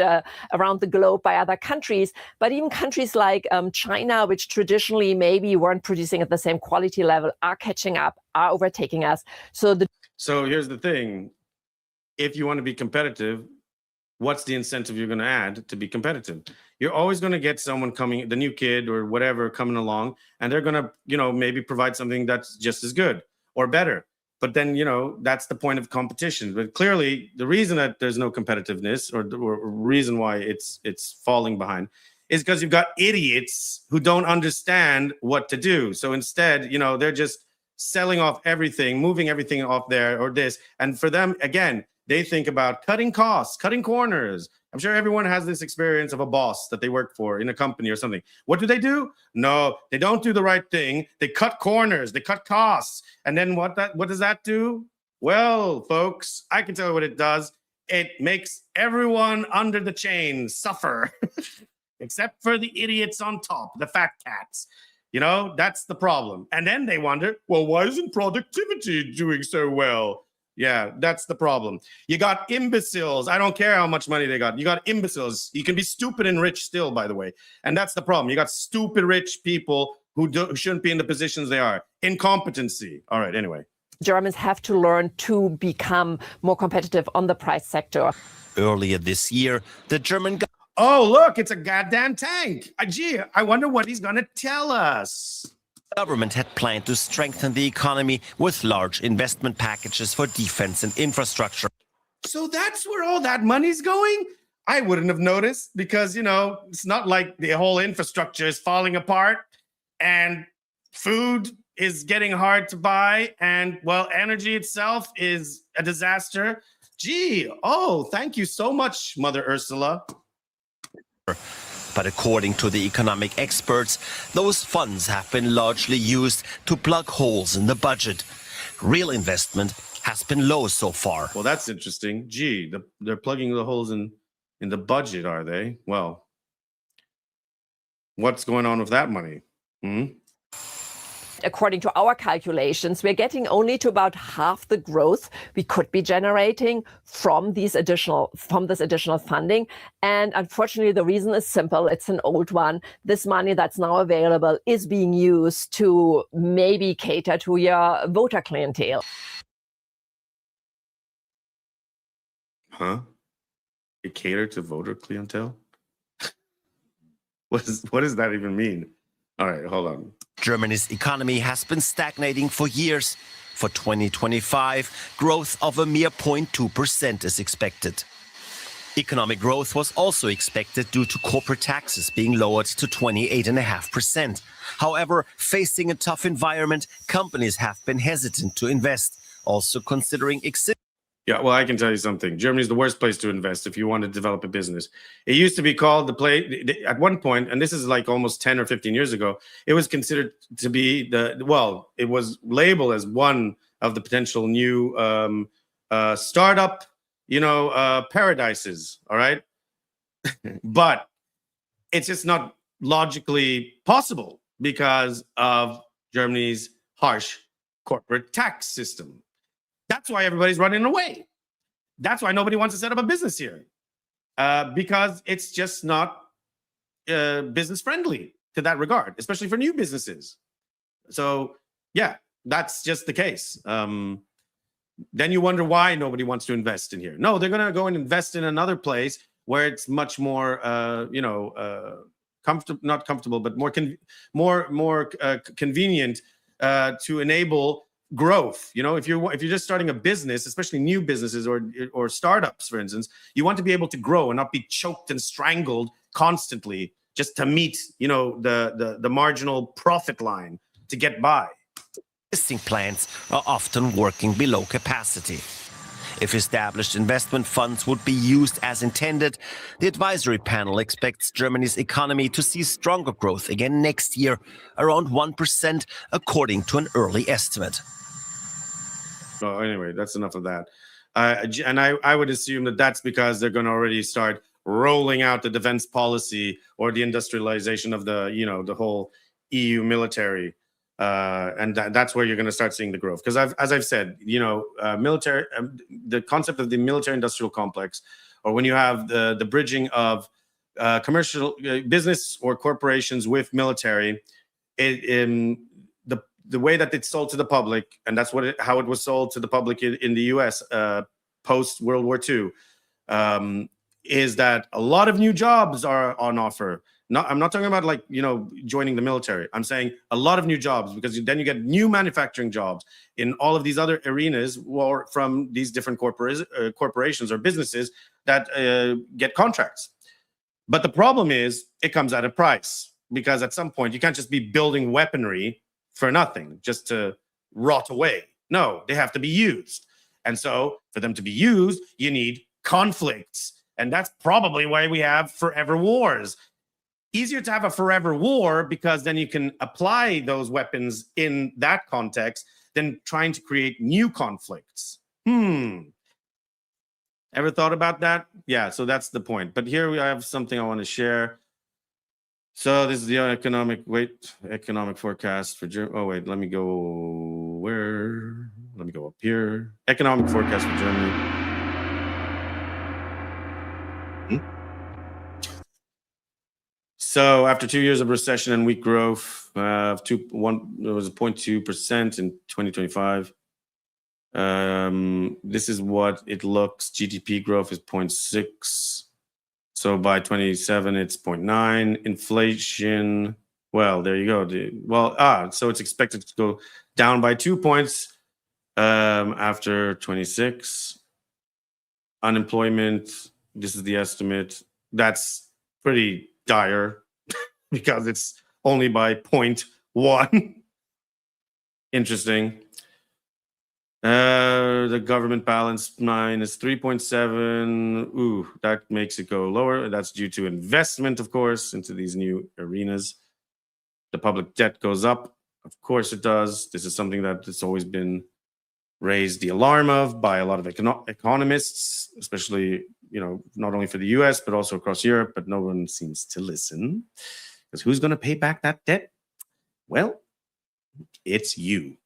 around the globe by other countries. But even countries like China, which traditionally maybe weren't producing at the same quality level, are catching up, are overtaking us. So here's the thing. If you want to be competitive, what's the incentive you're going to add to be competitive? You're always going to get someone coming, the new kid or whatever coming along, and they're going to, maybe provide something that's just as good or better. But then, that's the point of competition. But clearly, the reason that there's no competitiveness or reason why it's falling behind is because you've got idiots who don't understand what to do. So instead, they're just selling off everything, moving everything off there or this. And for them, again, they think about cutting costs, cutting corners. I'm sure everyone has this experience of a boss that they work for in a company or something. What do? No, they don't do the right thing. They cut corners, they cut costs. And then what does that do? Well, folks, I can tell you what it does. It makes everyone under the chain suffer, except for the idiots on top, the fat cats. That's the problem. And then they wonder, well, why isn't productivity doing so well? Yeah, that's the problem. You got imbeciles. I don't care how much money they got. You got imbeciles. You can be stupid and rich still, by the way. And that's the problem. You got stupid rich people who shouldn't be in the positions they are. Incompetency. All right, anyway. Germans have to learn to become more competitive on the price sector. Earlier this year, the German Oh, look, it's a goddamn tank. Gee, I wonder what he's going to tell us. Government had planned to strengthen the economy with large investment packages for defense and infrastructure. So that's where all that money's going? I wouldn't have noticed because, you know, it's not like the whole infrastructure is falling apart and food is getting hard to buy and, well, energy itself is a disaster. Gee, oh, thank you so much, Mother Ursula. But according to the economic experts, those funds have been largely used to plug holes in the budget. Real investment has been low so far. Well, that's interesting. Gee, they're plugging the holes in the budget, are they? Well, what's going on with that money? According to our calculations, we're getting only to about half the growth we could be generating from this additional funding. And unfortunately, the reason is simple. It's an old one. This money that's now available is being used to maybe cater to your voter clientele. Huh? It cater to voter clientele? What does that even mean? All right, hold on. Germany's economy has been stagnating for years. For 2025, growth of a mere 0.2% is expected. Economic growth was also expected due to corporate taxes being lowered to 28.5%. However, facing a tough environment, companies have been hesitant to invest, also considering existing. Yeah, well, I can tell you something. Germany's the worst place to invest if you want to develop a business. It used to be called at one point, and this is like almost 10 or 15 years ago, it was considered to be it was labeled as one of the potential new startup, paradises, all right? But it's just not logically possible because of Germany's harsh corporate tax system. That's why everybody's running away. That's why nobody wants to set up a business here, because it's just not business friendly to that regard, especially for new businesses. So, yeah, that's just the case. Then you wonder why nobody wants to invest in here. No, they're going to go and invest in another place where it's much more, comfortable, not comfortable, but more convenient to enable growth. If you're just starting a business, especially new businesses or startups, for instance, you want to be able to grow and not be choked and strangled constantly just to meet, the marginal profit line to get by. Existing plants are often working below capacity. If established investment funds would be used as intended, the advisory panel expects Germany's economy to see stronger growth again next year, around 1%, according to an early estimate. So anyway, that's enough of that. I would assume that that's because they're going to already start rolling out the defense policy or the industrialization of the whole EU military. And that's where you're going to start seeing the growth. Because as I've said, military, the concept of the military-industrial complex, or when you have the bridging of commercial business or corporations with military, the way that it's sold to the public, and that's how it was sold to the public in the U.S. Post World War II, is that a lot of new jobs are on offer. I'm not talking about joining the military. I'm saying a lot of new jobs, because then you get new manufacturing jobs in all of these other arenas, or from these different corporations or businesses that get contracts. But the problem is it comes at a price, because at some point you can't just be building weaponry for nothing, just to rot away. No, they have to be used. And so for them to be used, you need conflicts. And that's probably why we have forever wars. Easier to have a forever war, because then you can apply those weapons in that context than trying to create new conflicts. Ever thought about that? Yeah, so that's the point. But here we have something I want to share. So this is the economic forecast for Germany. Oh, wait, let me go where? Let me go up here. Economic forecast for Germany. So after 2 years of recession and weak growth, it was 0.2% in 2025. This is what it looks. GDP growth is 0.6. So by 27, it's 0.9. Inflation, Well, there you go. So it's expected to go down by 2 points after 26. Unemployment, this is the estimate. That's pretty dire because it's only by 0.1. Interesting. The government balance minus 3.7. Ooh, that makes it go lower. That's due to investment, of course, into these new arenas. The public debt goes up. Of course it does. This is something that has always been raised the alarm of by a lot of economists, especially, not only for the US, but also across Europe, but no one seems to listen. Because who's going to pay back that debt? Well, it's you,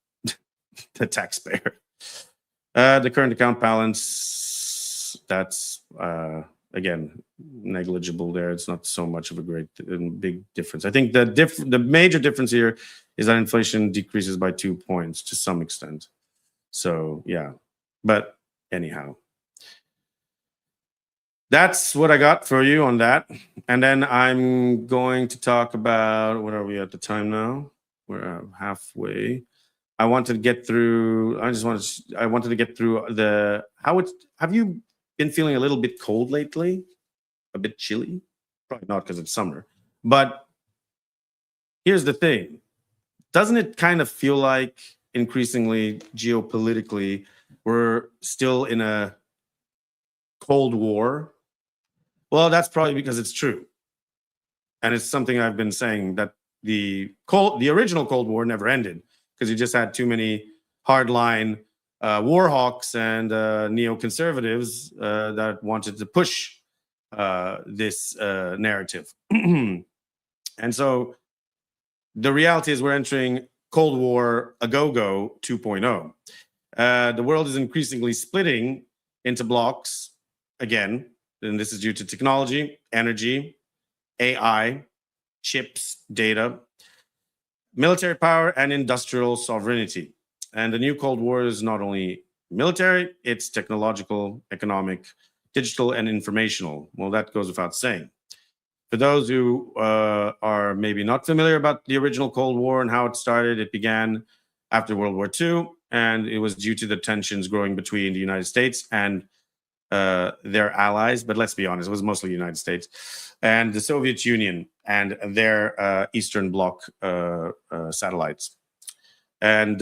the taxpayer. The current account balance, that's, again, negligible there. It's not so much of a big difference. I think the major difference here is that inflation decreases by 2 points to some extent. So, yeah. But anyhow, that's what I got for you on that. And then I'm going to talk about, what are we at the time now? We're halfway. I wanted to get through have you been feeling a little bit cold lately? A bit chilly? Probably not because it's summer. But here's the thing. Doesn't it kind of feel like increasingly geopolitically we're still in a Cold War? Well, that's probably because it's true. And it's something I've been saying, that the original Cold War never ended because you just had too many hardline war hawks and neoconservatives that wanted to push this narrative. And so the reality is we're entering Cold War a-go-go 2.0. The world is increasingly splitting into blocks again, and this is due to technology, energy, AI, chips, data, military power, and industrial sovereignty. And the new Cold War is not only military, it's technological, economic, digital, and informational. Well, that goes without saying. For those who are maybe not familiar about the original Cold War and how it started, it began after World War II, and it was due to the tensions growing between the United States and their allies. But let's be honest, it was mostly the United States and the Soviet Union and their Eastern Bloc satellites. And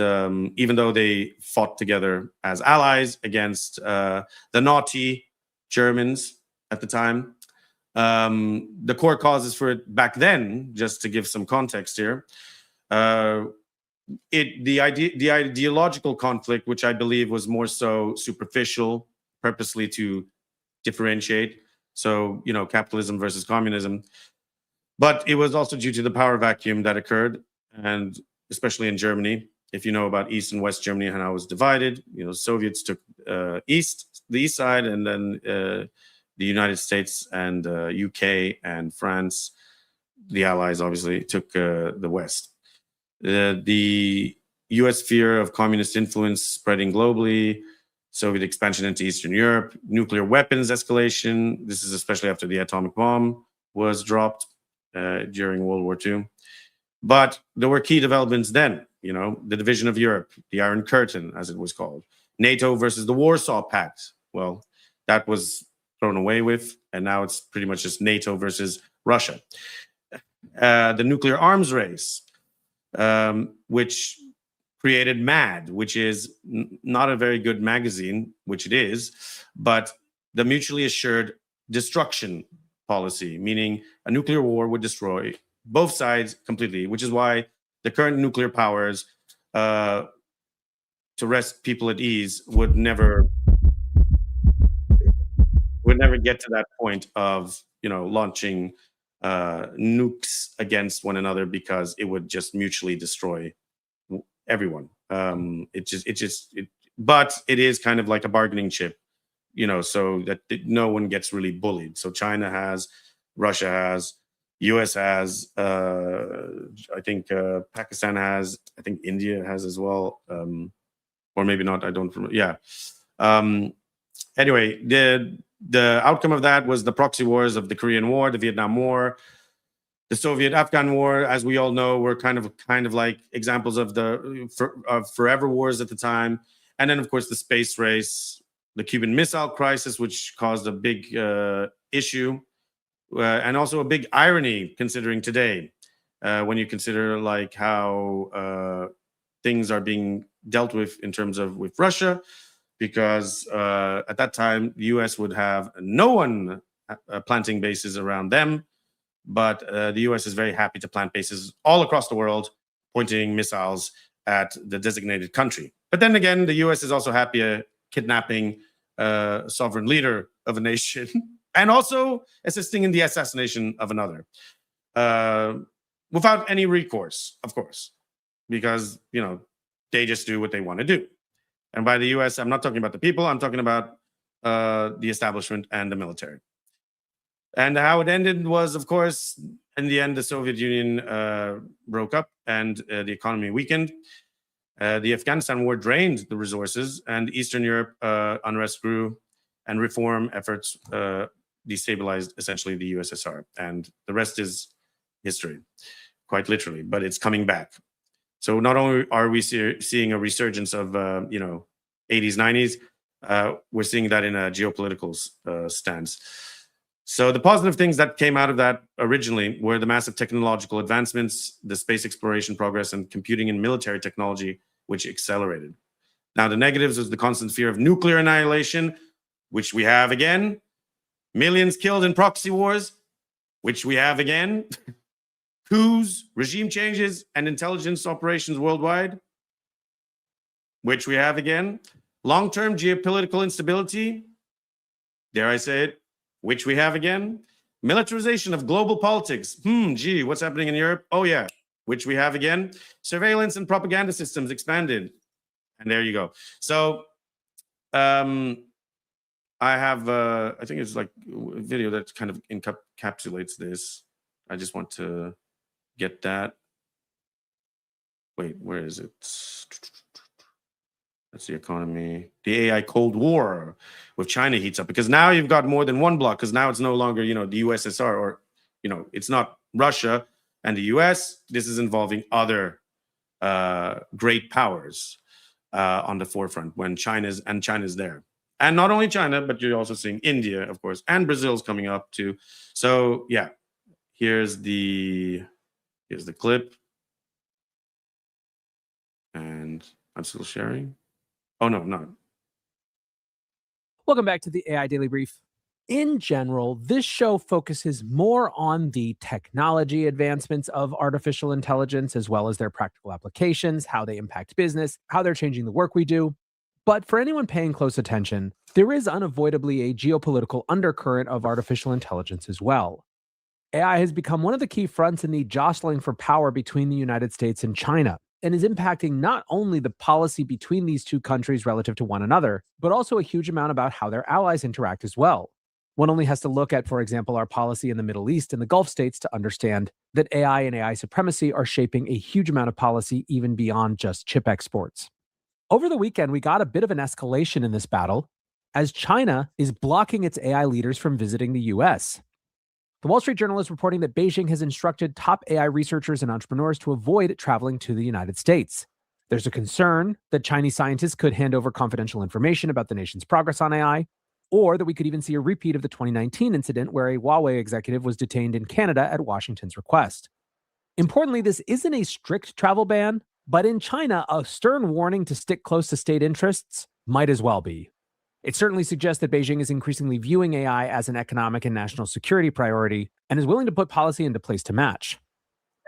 even though they fought together as allies against the naughty Germans at the time, the core causes for it back then, just to give some context here, the ideological conflict, which I believe was more so superficial, purposely to differentiate. So, capitalism versus communism. But it was also due to the power vacuum that occurred, and especially in Germany. If you know about East and West Germany and how it was divided, Soviets took the east side, and then the United States and UK and France, the Allies obviously, took the West. The US fear of communist influence spreading globally, Soviet expansion into Eastern Europe, nuclear weapons escalation. This is especially after the atomic bomb was dropped during World War II. But there were key developments then, the division of Europe, the Iron Curtain, as it was called, NATO versus the Warsaw Pact. Well, that was thrown away with, and now it's pretty much just NATO versus Russia. The nuclear arms race, which created MAD, which is not a very good magazine, which it is, but the mutually assured destruction policy, meaning a nuclear war would destroy both sides completely, which is why the current nuclear powers, to rest people at ease, would never get to that point of launching nukes against one another, because it would just mutually destroy everyone. But it is kind of like a bargaining chip, so that no one gets really bullied. So China has, Russia has, US has, I think Pakistan has, I think India has as well, or maybe not. I don't remember. Yeah. Anyway, the outcome of that was the proxy wars of the Korean War, the Vietnam War, The Soviet-Afghan War, as we all know, were kind of like examples of the forever wars at the time. And then, of course, the space race, the Cuban Missile Crisis, which caused a big issue, and also a big irony considering today, when you consider like how things are being dealt with in terms of with Russia, because at that time the U.S. would have no one planting bases around them. But the US is very happy to plant bases all across the world, pointing missiles at the designated country. But then again, the US is also happy at kidnapping a sovereign leader of a nation and also assisting in the assassination of another, without any recourse, of course, because, you know, they just do what they want to do. And by the US, I'm not talking about the people, I'm talking about the establishment and the military. And how it ended was, of course, in the end, the Soviet Union broke up and the economy weakened. The Afghanistan war drained the resources, and Eastern Europe unrest grew, and reform efforts destabilized essentially the USSR. And the rest is history, quite literally, but it's coming back. So not only are we seeing a resurgence of, 80s, 90s, we're seeing that in a geopolitical stance. So the positive things that came out of that originally were the massive technological advancements, the space exploration progress, and computing and military technology, which accelerated. Now, the negatives was the constant fear of nuclear annihilation, which we have again. Millions killed in proxy wars, which we have again. Coups, regime changes, and intelligence operations worldwide, which we have again. Long-term geopolitical instability, dare I say it, which we have again. Militarization of global politics. Gee, what's happening in Europe? Oh, yeah, which we have again. Surveillance and propaganda systems expanded. And there you go. So I have, I think it's like a video that kind of encapsulates this. I just want to get that. Wait, where is it? That's the economy. The AI Cold War with China heats up, because now you've got more than one bloc, because now it's no longer, the USSR, or, it's not Russia and the US. This is involving other great powers on the forefront when China's there. And not only China, but you're also seeing India, of course, and Brazil's coming up too. So yeah, here's the clip. And I'm still sharing. Oh, no, not. Welcome back to the AI Daily Brief. In general, this show focuses more on the technology advancements of artificial intelligence, as well as their practical applications, how they impact business, how they're changing the work we do. But for anyone paying close attention, there is unavoidably a geopolitical undercurrent of artificial intelligence as well. AI has become one of the key fronts in the jostling for power between the United States and China, and is impacting not only the policy between these two countries relative to one another, but also a huge amount about how their allies interact as well. One only has to look at, for example, our policy in the Middle East and the Gulf states to understand that AI and AI supremacy are shaping a huge amount of policy even beyond just chip exports. Over the weekend, we got a bit of an escalation in this battle, as China is blocking its AI leaders from visiting the US. The Wall Street Journal is reporting that Beijing has instructed top AI researchers and entrepreneurs to avoid traveling to the United States. There's a concern that Chinese scientists could hand over confidential information about the nation's progress on AI, or that we could even see a repeat of the 2019 incident where a Huawei executive was detained in Canada at Washington's request. Importantly, this isn't a strict travel ban, but in China, a stern warning to stick close to state interests might as well be. It certainly suggests that Beijing is increasingly viewing AI as an economic and national security priority and is willing to put policy into place to match.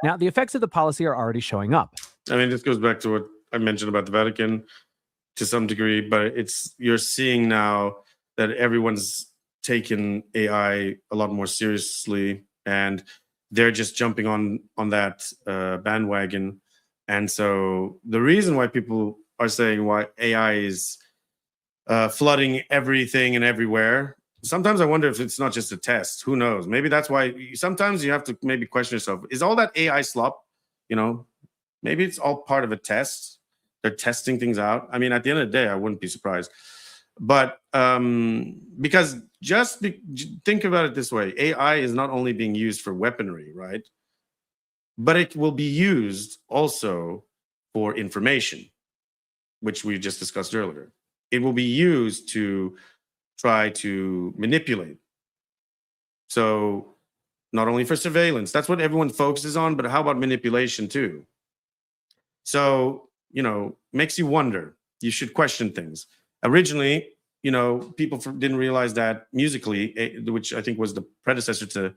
Now, the effects of the policy are already showing up. I mean, this goes back to what I mentioned about the Vatican to some degree, but you're seeing now that everyone's taken AI a lot more seriously, and they're just jumping on that bandwagon. And so the reason why people are saying why AI is flooding everything and everywhere. Sometimes I wonder if it's not just a test. Who knows? Maybe that's why sometimes you have to maybe question yourself. Is all that AI slop, maybe it's all part of a test. They're testing things out. I mean, at the end of the day, I wouldn't be surprised. But because think about it this way. AI is not only being used for weaponry, right? but it will be used also for information, which we just discussed earlier. It will be used to try to manipulate. So not only for surveillance, that's what everyone focuses on, but how about manipulation too? So, makes you wonder. You should question things. Originally, people didn't realize that Musically, which I think was the predecessor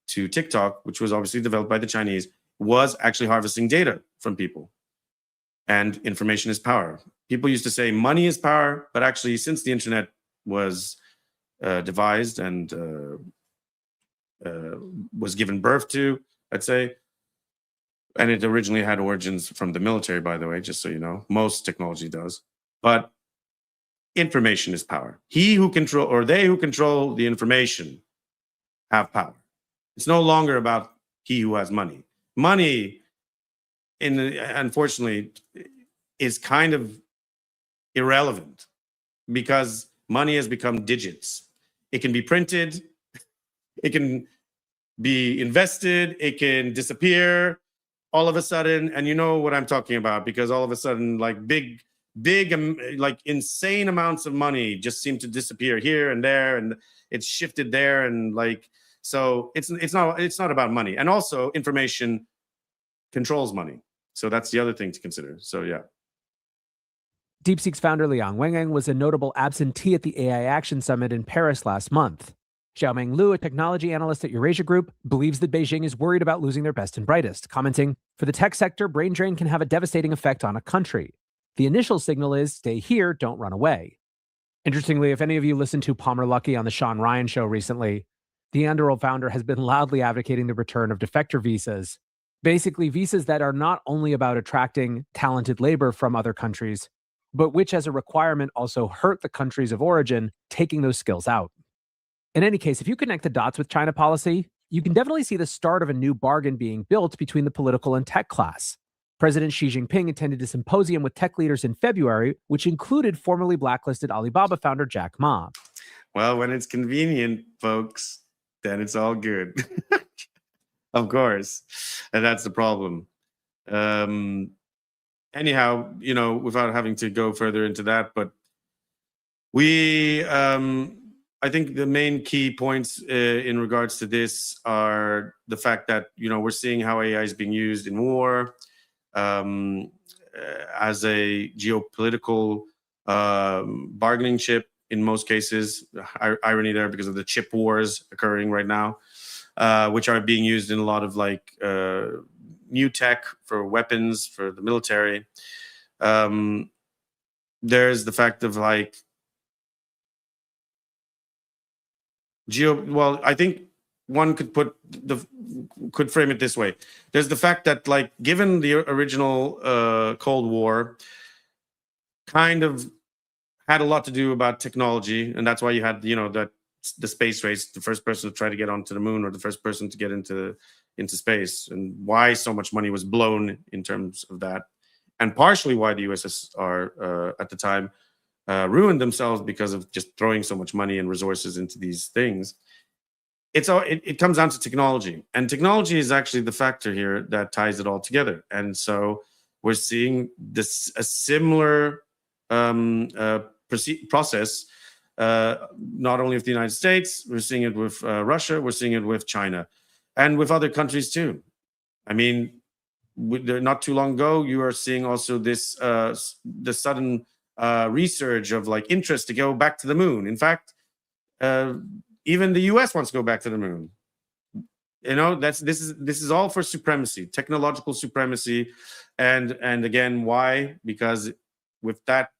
to TikTok, which was obviously developed by the Chinese, was actually harvesting data from people. And information is power. People used to say money is power, but actually, since the internet was devised and was given birth to, let's say, and it originally had origins from the military, by the way, just so you know, most technology does. But information is power. They who control the information have power. It's no longer about he who has money. Money, unfortunately, is kind of irrelevant because money has become digits. It can be printed, it can be invested, it can disappear all of a sudden, and you know what I'm talking about, because all of a sudden, like big, like insane amounts of money just seem to disappear here and there, and it's shifted there, and like, so it's not about money. And also, information controls money, so that's the other thing to consider. So yeah. DeepSeek's founder Liang Wengang was a notable absentee at the AI Action Summit in Paris last month. Xiaomeng Lu, a technology analyst at Eurasia Group, believes that Beijing is worried about losing their best and brightest, commenting, "For the tech sector, brain drain can have a devastating effect on a country. The initial signal is stay here, don't run away." Interestingly, if any of you listened to Palmer Luckey on the Sean Ryan show recently, the Anduril founder has been loudly advocating the return of defector visas. Basically, visas that are not only about attracting talented labor from other countries, but which as a requirement also hurt the countries of origin, taking those skills out. In any case, if you connect the dots with China policy, you can definitely see the start of a new bargain being built between the political and tech class. President Xi Jinping attended a symposium with tech leaders in February, which included formerly blacklisted Alibaba founder Jack Ma. Well, when it's convenient, folks, then it's all good. Of course. And that's the problem. Anyhow, without having to go further into that, but I think the main key points in regards to this are the fact that, we're seeing how AI is being used in war as a geopolitical bargaining chip in most cases. Irony there because of the chip wars occurring right now, which are being used in a lot of like new tech for weapons, for the military. There's the fact of like, I think one could frame it this way. There's the fact that, like, given the original Cold War kind of had a lot to do about technology, and that's why you had, the space race, the first person to try to get onto the moon or the first person to get into space, and why so much money was blown in terms of that, and partially why the USSR at the time ruined themselves because of just throwing so much money and resources into these things. It comes down to technology, and technology is actually the factor here that ties it all together. And so we're seeing a similar process, not only with the United States, we're seeing it with Russia, we're seeing it with China, and with other countries too. I mean, not too long ago, you are seeing also this the sudden resurge of like interest to go back to the moon. In fact, even the US wants to go back to the moon. This is all for supremacy, technological supremacy, and again, why? Because with that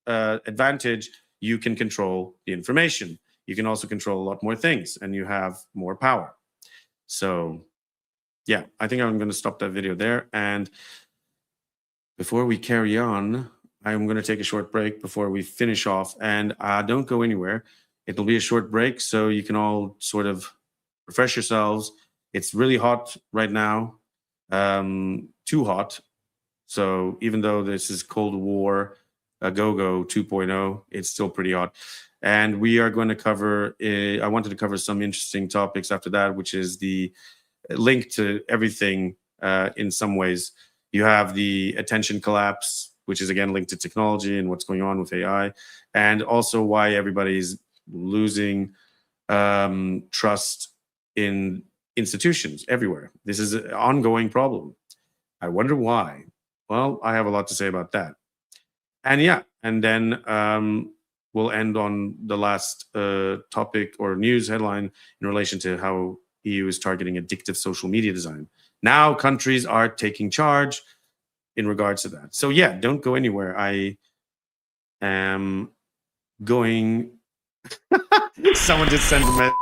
advantage, you can control the information. You can also control a lot more things, and you have more power. So, yeah, I think I'm going to stop that video there. And before we carry on, I'm going to take a short break before we finish off, and don't go anywhere. It'll be a short break so you can all sort of refresh yourselves. It's really hot right now, too hot. So even though this is Cold War, go-go 2.0, it's still pretty hot. And we are going to cover, I wanted to cover some interesting topics after that, which is the link to everything in some ways. You have the attention collapse, which is again linked to technology and what's going on with AI, and also why everybody's losing trust in institutions everywhere. This is an ongoing problem. I wonder why. Well, I have a lot to say about that. And yeah, and then we'll end on the last topic or news headline in relation to how EU is targeting addictive social media design. Now countries are taking charge in regards to that. So yeah, don't go anywhere. I am going... Someone just sent a message.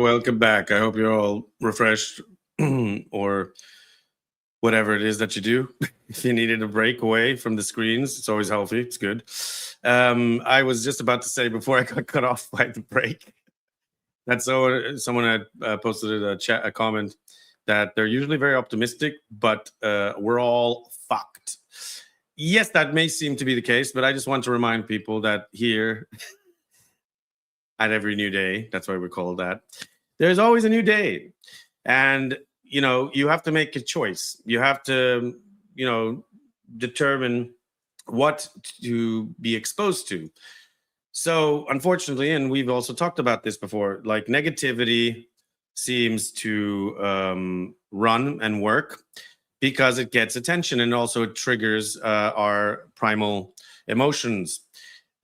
Welcome back. I hope you're all refreshed or whatever it is that you do. If you needed a break away from the screens, it's always healthy. It's good. I was just about to say before I got cut off by the break that someone had posted a comment that they're usually very optimistic, but we're all fucked. Yes, that may seem to be the case, but I just want to remind people that here at every new day, that's why we call that, there's always a new day. And, you know, you have to make a choice. You have to, you know, determine what to be exposed to. So unfortunately, and we've also talked about this before, like negativity seems to run and work because it gets attention, and also it triggers our primal emotions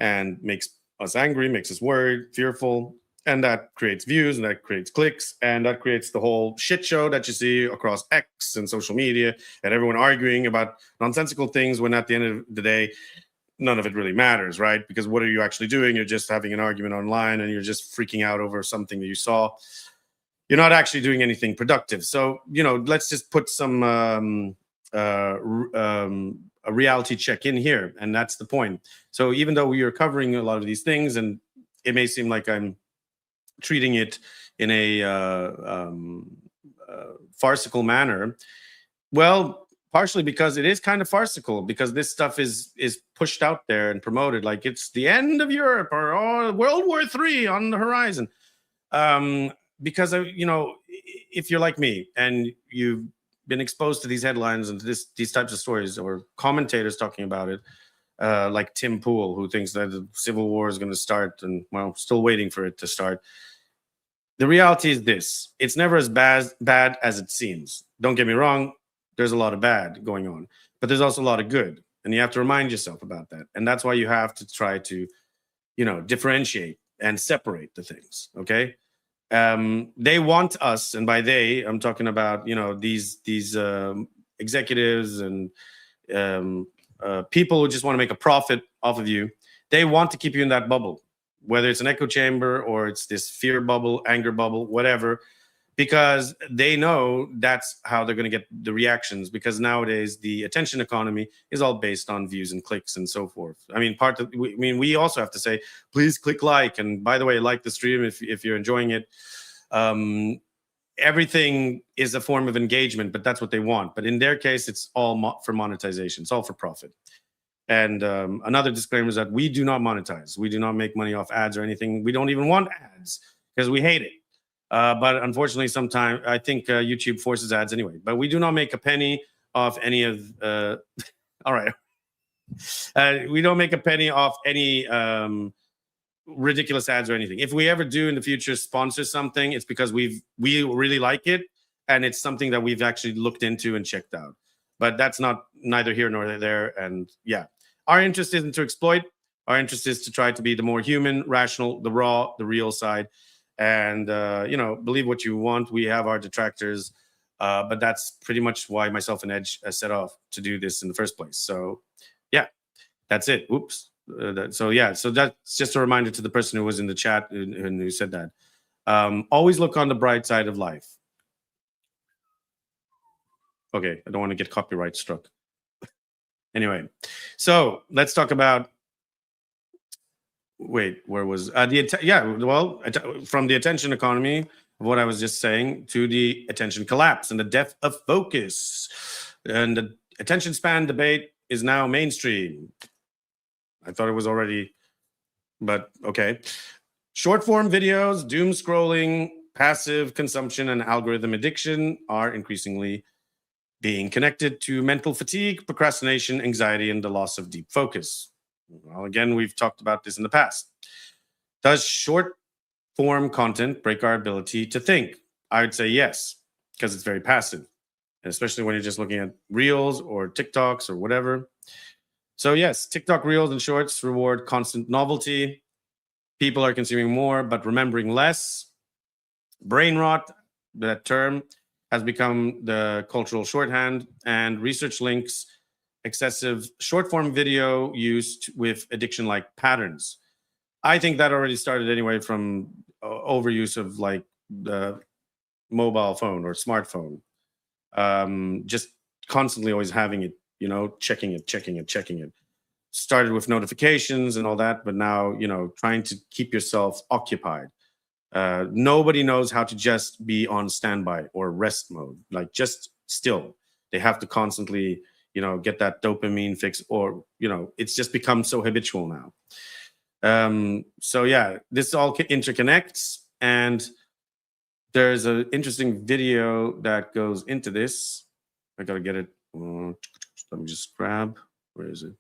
and makes us angry, makes us worried, fearful, and that creates views, and that creates clicks, and that creates the whole shit show that you see across X and social media, and everyone arguing about nonsensical things when at the end of the day, none of it really matters, right? Because what are you actually doing? You're just having an argument online, and you're just freaking out over something that you saw. You're not actually doing anything productive. So, you know, let's just put some a reality check in here, and that's the point. So even though we are covering a lot of these things, and it may seem like I'm treating it in a farcical manner, well, partially because it is kind of farcical, because this stuff is pushed out there and promoted like it's the end of Europe or World War III on the horizon. Because you know, if you're like me and you've been exposed to these headlines and these types of stories, or commentators talking about it, like Tim Pool, who thinks that the Civil War is going to start, and well, still waiting for it to start. The reality is this: it's never as bad as it seems. Don't get me wrong. There's a lot of bad going on, but there's also a lot of good, and you have to remind yourself about that. And that's why you have to try to, you know, differentiate and separate the things. Okay. They want us, and by they, I'm talking about, you know, these executives and people who just want to make a profit off of you. They want to keep you in that bubble, whether it's an echo chamber or it's this fear bubble, anger bubble, whatever, because they know that's how they're going to get the reactions. Because nowadays the attention economy is all based on views and clicks and so forth. I mean, we also have to say, please click like, and by the way, like the stream if you're enjoying it. Everything is a form of engagement, but that's what they want. But in their case, it's all for monetization. It's all for profit. And another disclaimer is that we do not monetize. We do not make money off ads or anything. We don't even want ads because we hate it. But unfortunately, sometimes I think YouTube forces ads anyway. But we do not make a penny off any of. All right, we don't make a penny off any ridiculous ads or anything. If we ever do in the future sponsor something, it's because we really like it, and it's something that we've actually looked into and checked out. But that's not neither here nor there. And yeah, our interest isn't to exploit. Our interest is to try to be the more human, rational, the raw, the real side. And, you know, believe what you want. We have our detractors, but that's pretty much why myself and Edge set off to do this in the first place. So, yeah, that's it. Oops. So that's just a reminder to the person who was in the chat and who said that. Always look on the bright side of life. Okay, I don't want to get copyright struck. Anyway, so let's talk about. Wait, where was from the attention economy of what I was just saying to the attention collapse and the death of focus, and the attention span debate is now mainstream. I thought it was already, but okay. Short form videos, doom scrolling, passive consumption, and algorithm addiction are increasingly being connected to mental fatigue, procrastination, anxiety, and the loss of deep focus. Well, again, we've talked about this in the past. Does short form content break our ability to think? I would say yes, because it's very passive, especially when you're just looking at Reels or TikToks or whatever. So yes, TikTok Reels and Shorts reward constant novelty. People are consuming more, but remembering less. Brain rot, that term, has become the cultural shorthand, and research links excessive short-form video use with addiction-like patterns. I think that already started anyway from overuse of like mobile phone or smartphone. Just constantly always having it, you know, checking it. Started with notifications and all that, but now, you know, trying to keep yourself occupied. Nobody knows how to just be on standby or rest mode, like just still. They have to constantly, you know, get that dopamine fix, or, you know, it's just become so habitual now. So yeah, this all interconnects, and there's an interesting video that goes into this. I gotta get it. Let me just grab. Where is it?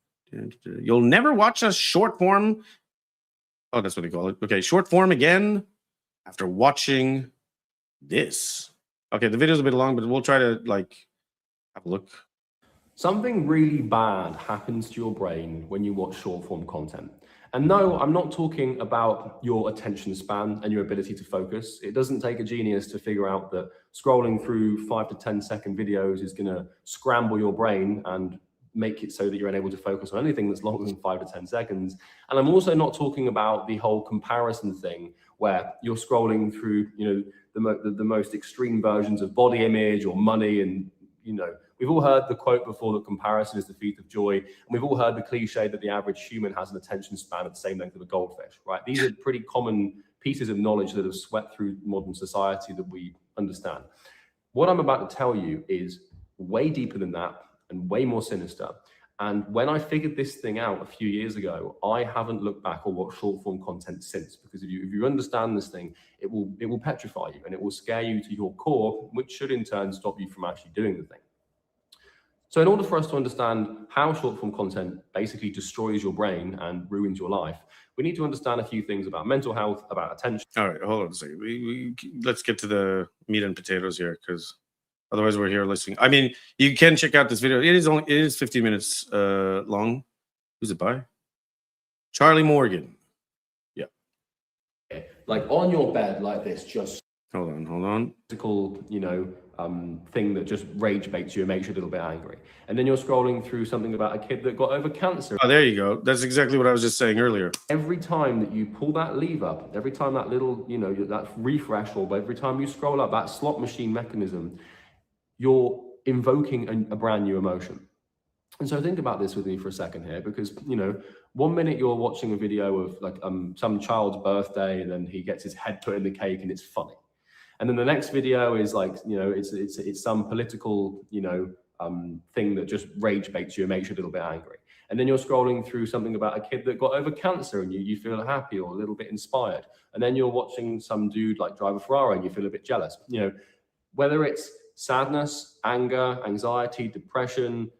You'll never watch a short form. Oh, that's what they call it. Okay, short form again after watching this. Okay, the video's a bit long, but we'll try to like have a look. Something really bad happens to your brain when you watch short form content. And no, I'm not talking about your attention span and your ability to focus. It doesn't take a genius to figure out that scrolling through 5 to 10 second videos is going to scramble your brain and make it so that you're unable to focus on anything that's longer than 5 to 10 seconds. And I'm also not talking about the whole comparison thing where you're scrolling through, you know, the most extreme versions of body image or money. And, you know, we've all heard the quote before that comparison is the thief of joy. And we've all heard the cliche that the average human has an attention span of the same length of a goldfish, right? These are pretty common pieces of knowledge that have swept through modern society that we understand. What I'm about to tell you is way deeper than that and way more sinister. And when I figured this thing out a few years ago, I haven't looked back or watched short form content since, because if you understand this thing, it will petrify you and it will scare you to your core, which should in turn stop you from actually doing the thing. So in order for us to understand how short form content basically destroys your brain and ruins your life, we need to understand a few things about mental health, about attention. All right, hold on a second. Let's get to the meat and potatoes here, because otherwise we're here listening. I mean, you can check out this video. It is 15 minutes long. Who's it by? Charlie Morgan. Yeah. Like on your bed like this, just hold on. Physical, you know, thing that just rage baits you and makes you a little bit angry. And then you're scrolling through something about a kid that got over cancer. Oh, there you go. That's exactly what I was just saying earlier. Every time that you pull that lever, every time that little, you know, that refresh, or every time you scroll up, that slot machine mechanism, you're invoking a brand new emotion. And so think about this with me for a second here, because, you know, 1 minute you're watching a video of like some child's birthday and then he gets his head put in the cake and it's funny. And then the next video is like, you know, it's some political, you know, thing that just rage baits you and makes you a little bit angry. And then you're scrolling through something about a kid that got over cancer and you feel happy or a little bit inspired. And then you're watching some dude like drive a Ferrari and you feel a bit jealous. You know, whether it's sadness, anger, anxiety, depression.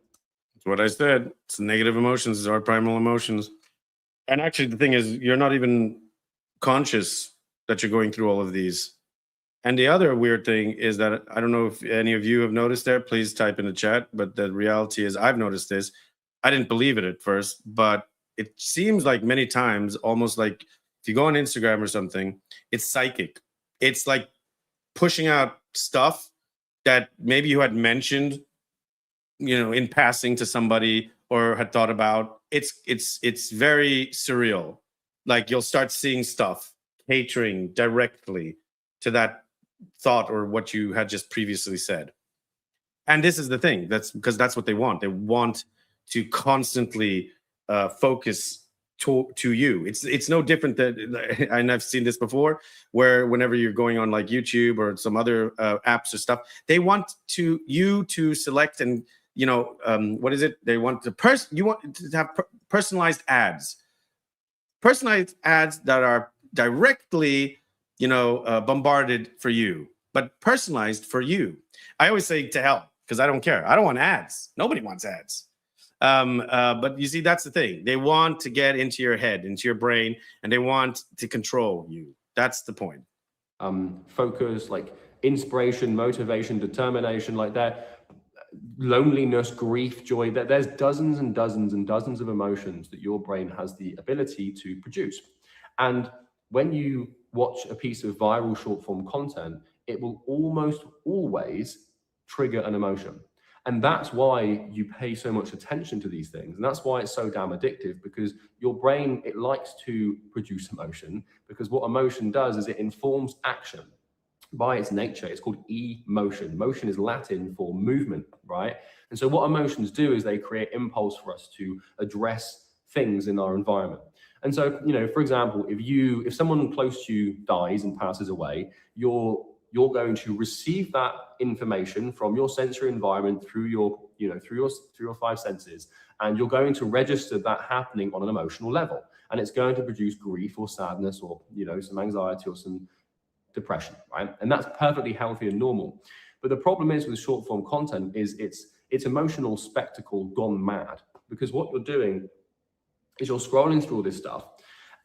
That's what I said. It's negative emotions. It's our primal emotions. And actually, the thing is, you're not even conscious that you're going through all of these. And the other weird thing is that, I don't know if any of you have noticed there, please type in the chat, but the reality is I've noticed this. I didn't believe it at first, but it seems like many times, almost like if you go on Instagram or something, it's psychic. It's like pushing out stuff that maybe you had mentioned, you know, in passing to somebody or had thought about. It's very surreal. Like you'll start seeing stuff catering directly to that thought or what you had just previously said. And this is the thing. That's because that's what they want. They want to constantly focus to you. It's no different than, and I've seen this before, where whenever you're going on like YouTube or some other apps or stuff, they want you to select and, you know, what is it? They want you want to have personalized ads that are directly, you know, bombarded for you, but personalized for you. I always say to hell, because I don't care. I don't want ads. Nobody wants ads. But you see, that's the thing. They want to get into your head, into your brain, and they want to control you. That's the point. Focus, like inspiration, motivation, determination, like that. Loneliness, grief, joy. There's dozens and dozens and dozens of emotions that your brain has the ability to produce. And when you watch a piece of viral short form content, it will almost always trigger an emotion. And that's why you pay so much attention to these things. And that's why it's so damn addictive, because your brain, it likes to produce emotion, because what emotion does is it informs action. by its nature, it's called emotion. Motion is Latin for movement, right? And so what emotions do is they create impulse for us to address things in our environment. And so, you know, for example, if someone close to you dies and passes away, you're going to receive that information from your sensory environment through your five senses, and you're going to register that happening on an emotional level, and it's going to produce grief or sadness or, you know, some anxiety or some depression, right? And that's perfectly healthy and normal. But the problem is with short form content is it's emotional spectacle gone mad, because what you're doing is you're scrolling through all this stuff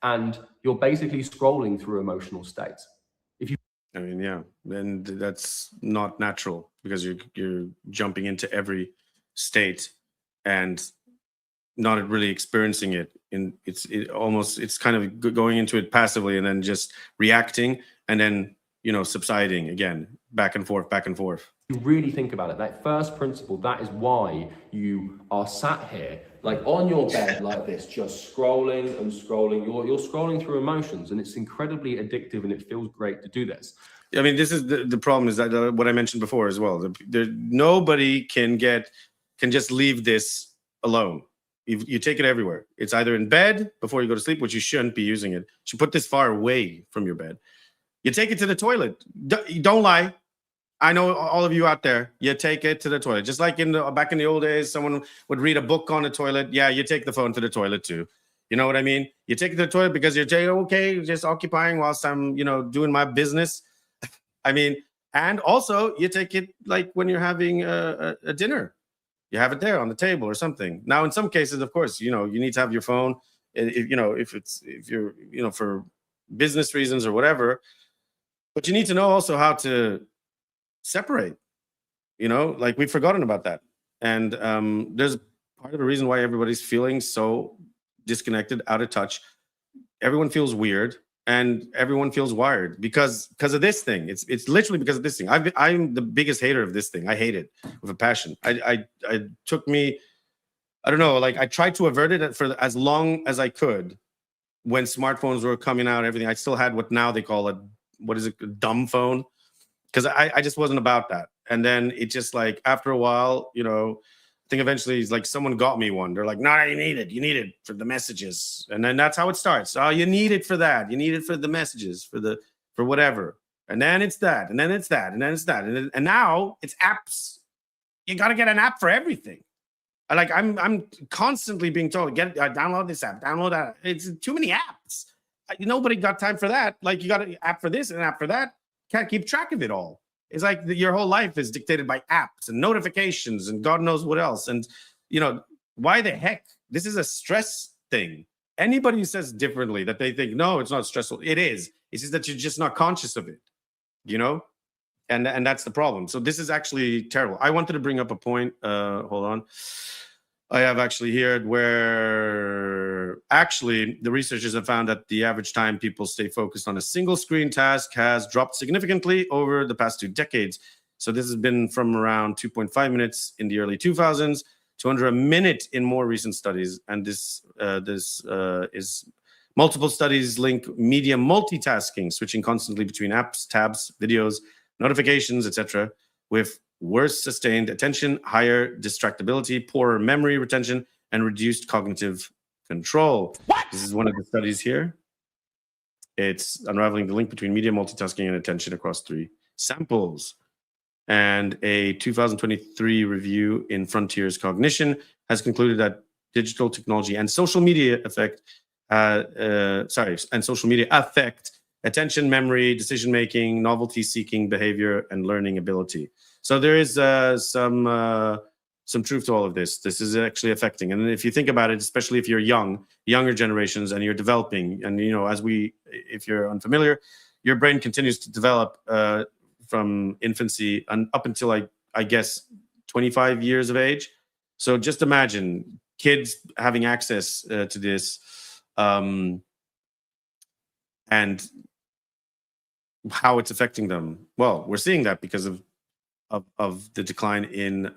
and you're basically scrolling through emotional states. I mean, yeah, and that's not natural, because you're jumping into every state and not really experiencing it. It's kind of going into it passively and then just reacting and then, you know, subsiding again, back and forth, back and forth. You really think about it, that first principle, that is why you are sat here like on your bed like this, just scrolling and scrolling. You're scrolling through emotions, and it's incredibly addictive, and it feels great to do this. I mean, this is the problem, is that what I mentioned before as well. Nobody can just leave this alone. You take it everywhere. It's either in bed before you go to sleep, which you shouldn't be using it. You should put this far away from your bed. You take it to the toilet. Don't lie. I know all of you out there, you take it to the toilet. Just like back in the old days, someone would read a book on the toilet. Yeah, you take the phone to the toilet too. You know what I mean? You take it to the toilet because you're saying, okay, just occupying whilst I'm, doing my business. I mean, and also you take it like when you're having a dinner. You have it there on the table or something. Now, in some cases, of course, you need to have your phone, if you're, for business reasons or whatever. But you need to know also how to separate, like we've forgotten about that. And there's part of the reason why everybody's feeling so disconnected, out of touch. Everyone feels weird and everyone feels wired because of this thing. It's literally because of this thing. I'm the biggest hater of this thing. I hate it with a passion. I took me, I don't know, like I tried to avert it for as long as I could when smartphones were coming out, everything. I still had what now they call a dumb phone, because I just wasn't about that. And then it just like after a while, I think eventually it's like someone got me one. They're like, no, you need it for the messages. And then that's how it starts. Oh, you need it for that. You need it for the messages, for whatever. And then it's that, and then it's that, and then it's that. And now it's apps. You got to get an app for everything. Like I'm constantly being told, download this app, download that. It's too many apps. Nobody got time for that. Like you got an app for this and an app for that. Can't keep track of it all. It's like your whole life is dictated by apps and notifications and God knows what else. And, why the heck? This is a stress thing. Anybody who says differently, that they think, no, it's not stressful. It is. It's just that you're just not conscious of it, And that's the problem. So this is actually terrible. I wanted to bring up a point. Hold on. I have actually here where actually the researchers have found that the average time people stay focused on a single screen task has dropped significantly over the past 2 decades. So this has been from around 2.5 minutes in the early 2000s to under a minute in more recent studies. And this is multiple studies link media multitasking, switching constantly between apps, tabs, videos, notifications, etc., with worse sustained attention, higher distractibility, poorer memory retention, and reduced cognitive control. What? This is one of the studies here. It's unraveling the link between media multitasking and attention across 3 samples. And a 2023 review in Frontiers Cognition has concluded that digital technology and social media affect attention, memory, decision-making, novelty-seeking behavior, and learning ability. So there is some truth to all of this. This is actually affecting. And if you think about it, especially if you're younger generations, and you're developing, and if you're unfamiliar, your brain continues to develop from infancy and up until I guess 25 years of age. So just imagine kids having access to this, and how it's affecting them. Well, we're seeing that because of the decline in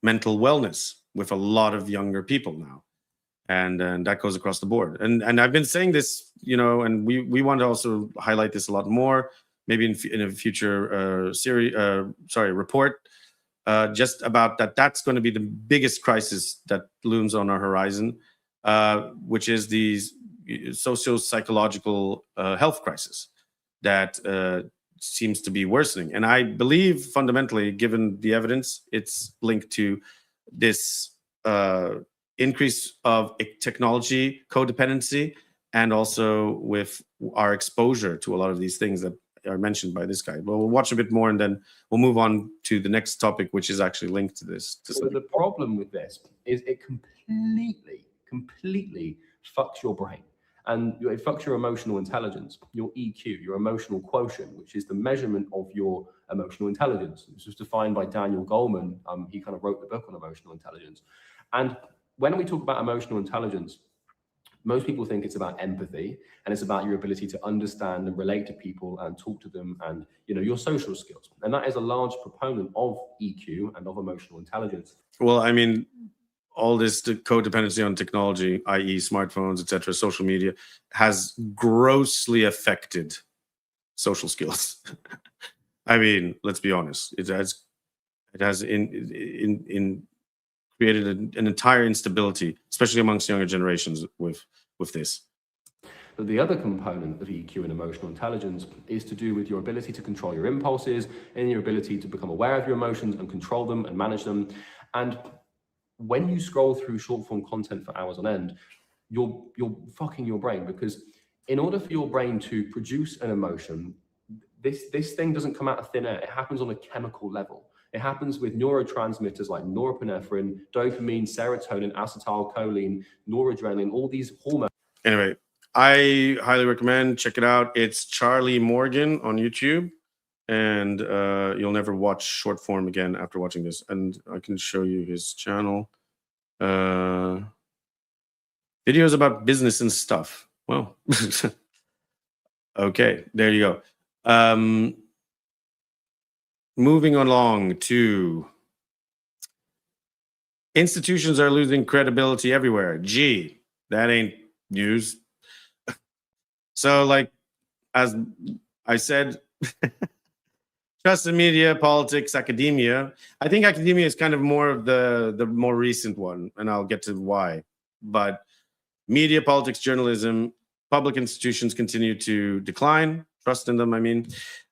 mental wellness with a lot of younger people now, and that goes across the board. And I've been saying this, and we want to also highlight this a lot more maybe in a future report, just about that. That's going to be the biggest crisis that looms on our horizon, which is the socio-psychological health crisis that seems to be worsening. And I believe fundamentally, given the evidence, it's linked to this increase of technology codependency, and also with our exposure to a lot of these things that are mentioned by this guy. But we'll watch a bit more, and then we'll move on to the next topic, which is actually linked to this. So the problem with this is it completely fucks your brain. And it fucks your emotional intelligence, your EQ, your emotional quotient, which is the measurement of your emotional intelligence. This was defined by Daniel Goleman. He kind of wrote the book on emotional intelligence. And when we talk about emotional intelligence, most people think it's about empathy, and it's about your ability to understand and relate to people and talk to them, and your social skills. And that is a large proponent of EQ and of emotional intelligence. Well, I mean, all this codependency on technology, i.e. smartphones, etc., social media, has grossly affected social skills. I mean, let's be honest. It has created an entire instability, especially amongst younger generations with this. But the other component of EQ and emotional intelligence is to do with your ability to control your impulses and your ability to become aware of your emotions and control them and manage them. And when you scroll through short form content for hours on end, you're fucking your brain, because in order for your brain to produce an emotion, this thing doesn't come out of thin air. It happens on a chemical level. It happens with neurotransmitters like norepinephrine, dopamine, serotonin, acetylcholine, noradrenaline, all these hormones. Anyway, I highly recommend, check it out. It's Charlie Morgan on YouTube, and you'll never watch short form again after watching this. And I can show you his channel. Videos about business and stuff. Well, okay, there you go. Moving along to institutions are losing credibility everywhere. Gee, that ain't news. So, like, as I said, trust in media, politics, academia. I think academia is kind of more of the more recent one, and I'll get to why. But media, politics, journalism, public institutions continue to decline. Trust in them, I mean.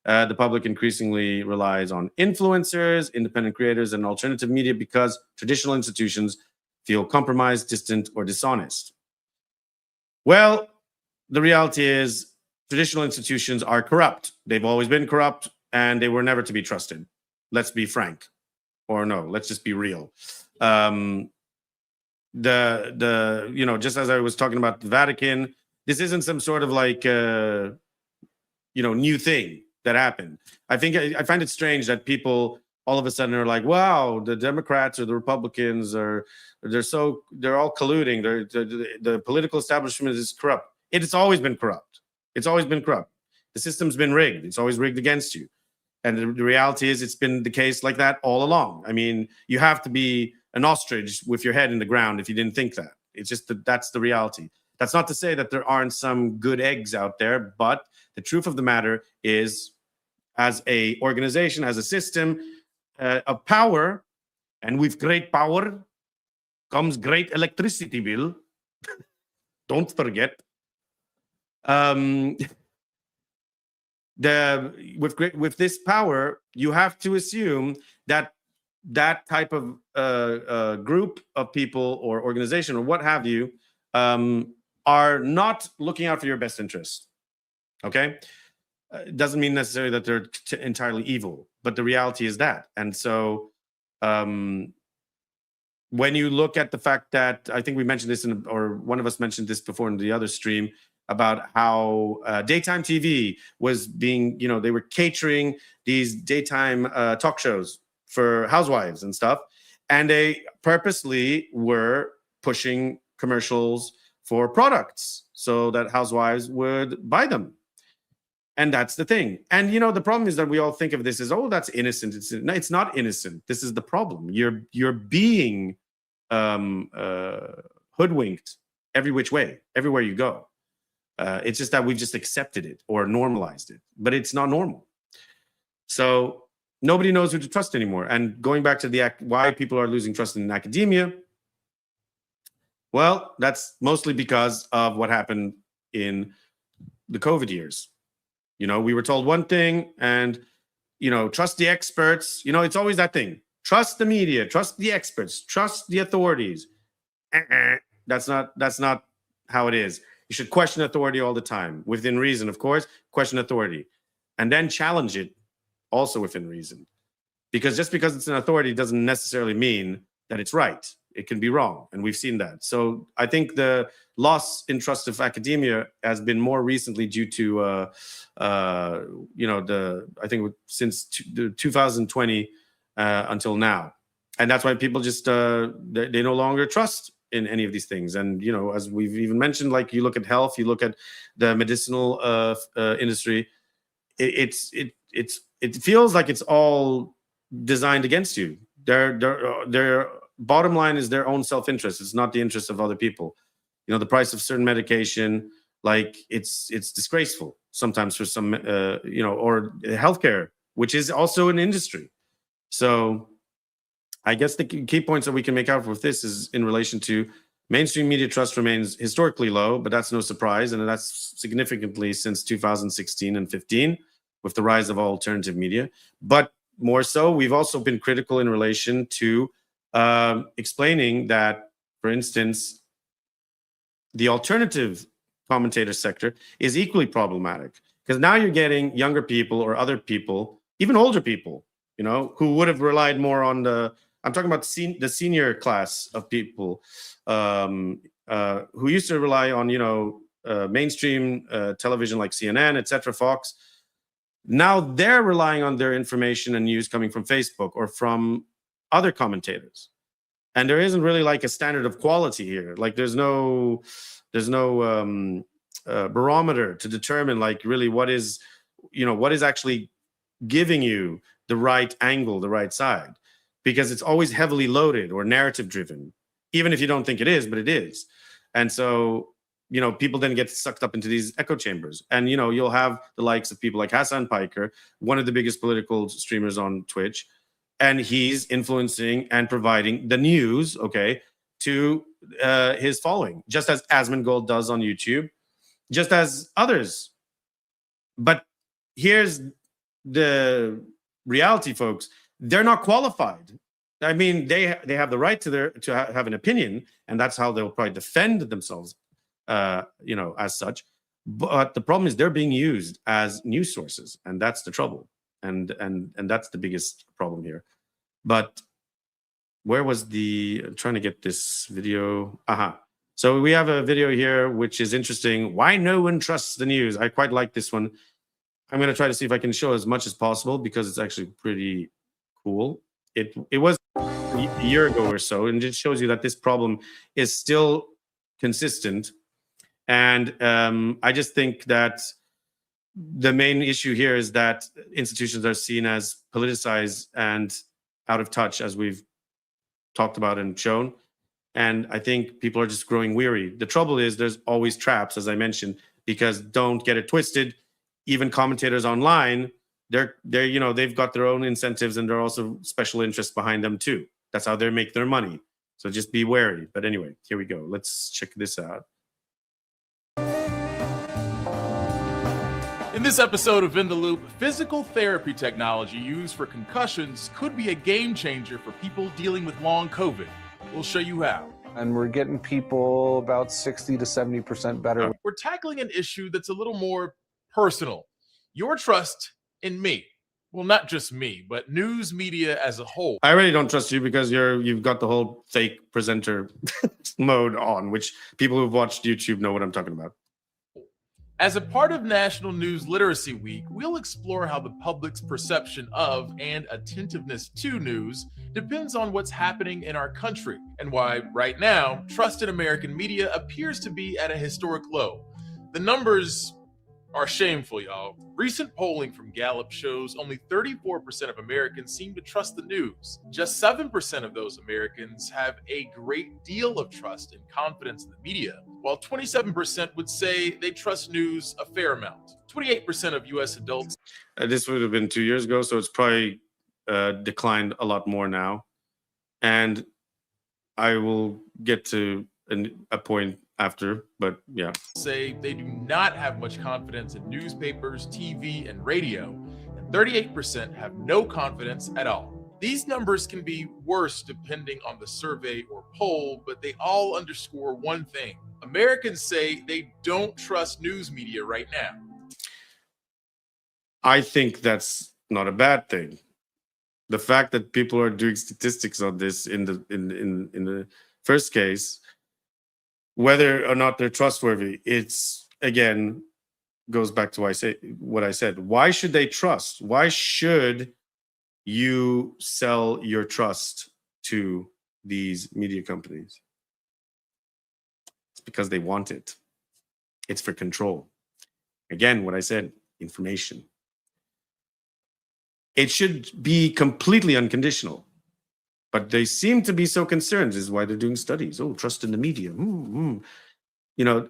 The public increasingly relies on influencers, independent creators, and alternative media because traditional institutions feel compromised, distant, or dishonest. Well, the reality is traditional institutions are corrupt. They've always been corrupt, and they were never to be trusted. Let's be frank. Or no, let's just be real. Just as I was talking about the Vatican, this isn't some sort of like new thing that happened. I find it strange that people all of a sudden are like, wow, the Democrats or the Republicans they're all colluding. The political establishment is corrupt. It's always been corrupt. It's always been corrupt. The system's been rigged. It's always rigged against you. And the reality is it's been the case like that all along. I mean, you have to be an ostrich with your head in the ground if you didn't think that. It's just that's the reality. That's not to say that there aren't some good eggs out there, but the truth of the matter is, as a organization, as a system of power, and with great power comes great electricity bill. Don't forget. With this power, you have to assume that that type of group of people or organization or what have you are not looking out for your best interest. Okay? It doesn't mean necessarily that they're entirely evil, but the reality is that. And so when you look at the fact that, I think we mentioned this or one of us mentioned this before in the other stream, about how daytime TV was being, they were catering these daytime talk shows for housewives and stuff. And they purposely were pushing commercials for products so that housewives would buy them. And that's the thing. And, the problem is that we all think of this as, oh, that's innocent. It's not innocent. This is the problem. You're being hoodwinked every which way, everywhere you go. It's just that we've just accepted it or normalized it, but it's not normal. So nobody knows who to trust anymore. And going back to why people are losing trust in academia, well, that's mostly because of what happened in the COVID years. We were told one thing and, trust the experts. It's always that thing. Trust the media, trust the experts, trust the authorities. That's not how it is. You should question authority all the time, within reason, of course. Question authority, and then challenge it, also within reason. Because just because it's an authority doesn't necessarily mean that it's right. It can be wrong, and we've seen that. So I think the loss in trust of academia has been more recently due to, I think since 2020 until now, and that's why people just they no longer trust in any of these things. And as we've even mentioned, like you look at health, you look at the medicinal industry, it feels like it's all designed against you. Their bottom line is their own self-interest. It's not the interest of other people. The price of certain medication, like it's disgraceful sometimes for some, or healthcare, which is also an industry. So I guess the key points that we can make out with this is in relation to mainstream media trust remains historically low, but that's no surprise. And that's significantly since 2016 and 15 with the rise of alternative media. But more so, we've also been critical in relation to explaining that, for instance, the alternative commentator sector is equally problematic, because now you're getting younger people or other people, even older people, who would have relied more on I'm talking about the senior class of people who used to rely on, mainstream television like CNN, etc., Fox. Now they're relying on their information and news coming from Facebook or from other commentators. And there isn't really like a standard of quality here. Like there's no barometer to determine like really what is actually giving you the right angle, the right side, because it's always heavily loaded or narrative driven, even if you don't think it is, but it is. And so, people then get sucked up into these echo chambers, and, you'll have the likes of people like Hassan Piker, one of the biggest political streamers on Twitch, and he's influencing and providing the news, to his following, just as Asmongold does on YouTube, just as others. But here's the reality, folks. They're not qualified. I mean, they have the right to have an opinion, and that's how they'll probably defend themselves, as such. But the problem is they're being used as news sources, and that's the trouble, and that's the biggest problem here. But where was I'm trying to get this video? So we have a video here which is interesting. Why no one trusts the news? I quite like this one. I'm going to try to see if I can show as much as possible because it's actually pretty cool. It was a year ago or so, and it shows you that this problem is still consistent. And I just think that the main issue here is that institutions are seen as politicized and out of touch, as we've talked about and shown. And I think people are just growing weary. The trouble is there's always traps, as I mentioned, because don't get it twisted. Even commentators online, they've got their own incentives, and there are also special interests behind them too. That's how they make their money. So just be wary. But anyway, here we go. Let's check this out. In this episode of In the Loop, physical therapy technology used for concussions could be a game changer for people dealing with long COVID. We'll show you how. And we're getting people about 60 to 70% better. We're tackling an issue that's a little more personal. Your trust in me. Well, not just me, but news media as a whole. I really don't trust you because you've got the whole fake presenter mode on, which people who've watched YouTube know what I'm talking about. As a part of National News Literacy Week, we'll explore how the public's perception of and attentiveness to news depends on what's happening in our country, and why, right now, trust in American media appears to be at a historic low. The numbers are shameful, y'all. Recent polling from Gallup shows only 34% of Americans seem to trust the news. Just 7% of those Americans have a great deal of trust and confidence in the media, while 27% would say they trust news a fair amount. 28% of US adults. This would have been 2 years ago, so it's probably declined a lot more now. And I will get to a point after, but yeah. Say they do not have much confidence in newspapers, TV, and radio, and 38% have no confidence at all. These numbers can be worse depending on the survey or poll, but they all underscore one thing. Americans say they don't trust news media right now. I think that's not a bad thing. The fact that people are doing statistics on this in the first case, whether or not they're trustworthy, it's again goes back to what I said. Why should they trust? Why should you sell your trust to these media companies? It's because they want it. It's for control. Again, what I said, information. It should be completely unconditional. But they seem to be so concerned. This is why they're doing studies. Oh, trust in the media. You know,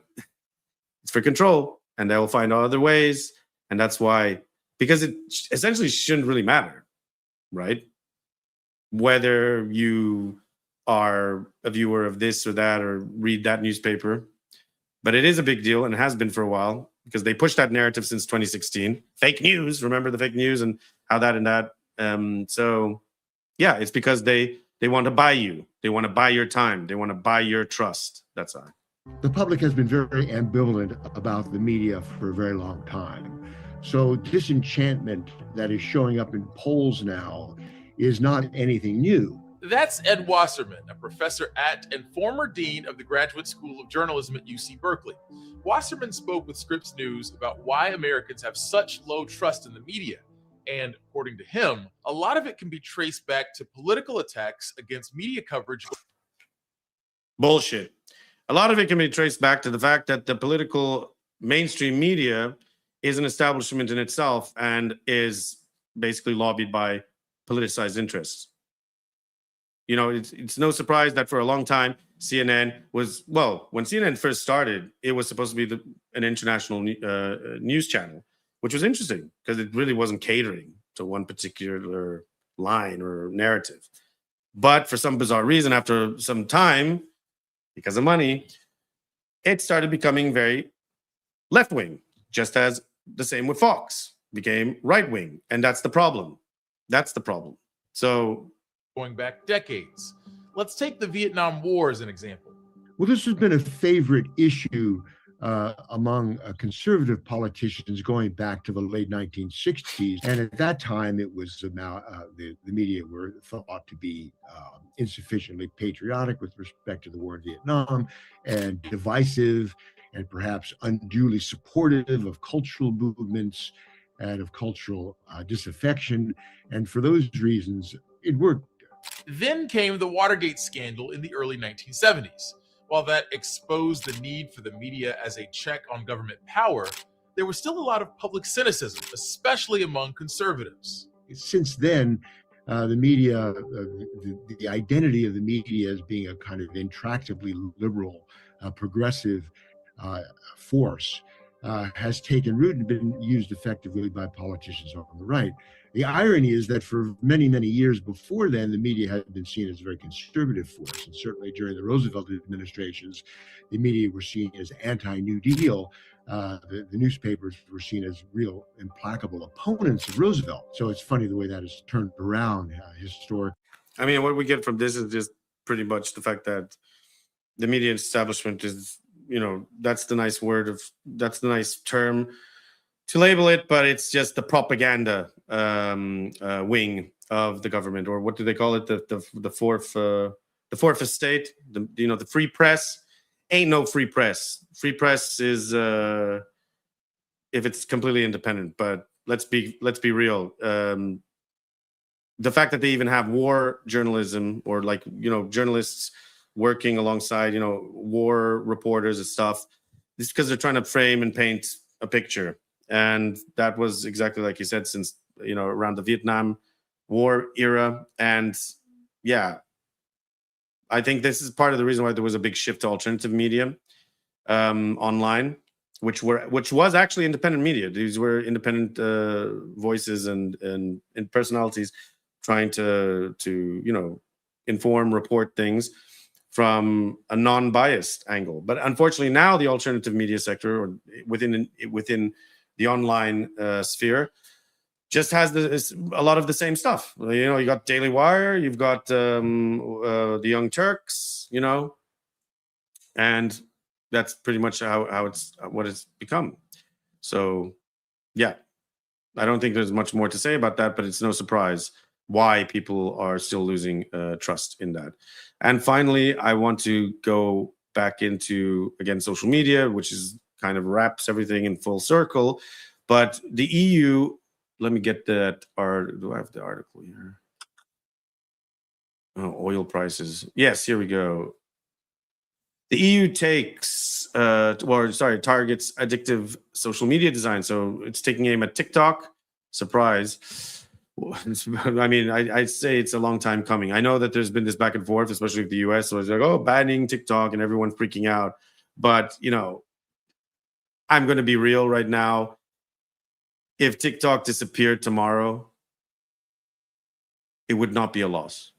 it's for control, and they'll find other ways. And that's why, because it essentially shouldn't really matter, right? Whether you are a viewer of this or that or read that newspaper. But it is a big deal and has been for a while because they pushed that narrative since 2016. Fake news, remember the fake news and how that and that. So yeah, it's because they want to buy you. They want to buy your time. They want to buy your trust. That's all. The public has been very ambivalent about the media for a very long time. So disenchantment that is showing up in polls now is not anything new. That's Ed Wasserman, a professor at and former dean of the Graduate School of Journalism at UC Berkeley. Wasserman spoke with Scripps News about why Americans have such low trust in the media. And according to him, a lot of it can be traced back to political attacks against media coverage. Bullshit. A lot of it can be traced back to the fact that the political mainstream media is an establishment in itself and is basically lobbied by politicized interests. You know, it's no surprise that for a long time, CNN was, well, when CNN first started, it was supposed to be an international news channel, which was interesting because it really wasn't catering to one particular line or narrative. But for some bizarre reason, after some time, because of money, it started becoming very left-wing, just as the same with Fox became right-wing. And that's the problem. That's the problem. So going back decades. Let's take the Vietnam War as an example. Well, this has been a favorite issue among conservative politicians going back to the late 1960s. And at that time, it was about the media were thought to be insufficiently patriotic with respect to the war in Vietnam and divisive and perhaps unduly supportive of cultural movements and of cultural disaffection. And for those reasons, it worked. Then came the Watergate scandal in the early 1970s. While that exposed the need for the media as a check on government power, there was still a lot of public cynicism, especially among conservatives. Since then, the media, the identity of the media as being a kind of intractably liberal, progressive force has taken root and been used effectively by politicians on the right. The irony is that for many, many years before then, the media had been seen as a very conservative force. And certainly during the Roosevelt administrations, the media were seen as anti-New Deal. The newspapers were seen as real implacable opponents of Roosevelt. So it's funny the way that has turned around historically. I mean, what we get from this is just pretty much the fact that the media establishment is, you know, that's the nice term to label it, but it's just the propaganda wing of the government, or what do they call it? The fourth estate. The free press. Ain't no free press. Free press is if it's completely independent. But let's be real. The fact that they even have war journalism, or journalists working alongside war reporters and stuff, it's because they're trying to frame and paint a picture. and that was exactly like you said, since around the Vietnam War era. And yeah, I think this is part of the reason why there was a big shift to alternative media online, which was actually independent media. These were independent voices and personalities trying to inform, report things from a non-biased angle. But unfortunately, now the alternative media sector, or within the online sphere, just has a lot of the same stuff. You got Daily Wire, you've got the Young Turks, and that's pretty much what it's become. So, yeah, I don't think there's much more to say about that, but it's no surprise why people are still losing trust in that. And finally, I want to go back into, again, social media, which is kind of wraps everything in full circle. But the EU, let me get that. Do I have the article here? Oh, oil prices. Yes, here we go. The EU targets addictive social media design. So it's taking aim at TikTok. Surprise. I mean, I'd say it's a long time coming. I know that there's been this back and forth, especially with the US. So it's like, oh, banning TikTok and everyone freaking out. But, I'm going to be real right now. If TikTok disappeared tomorrow, it would not be a loss.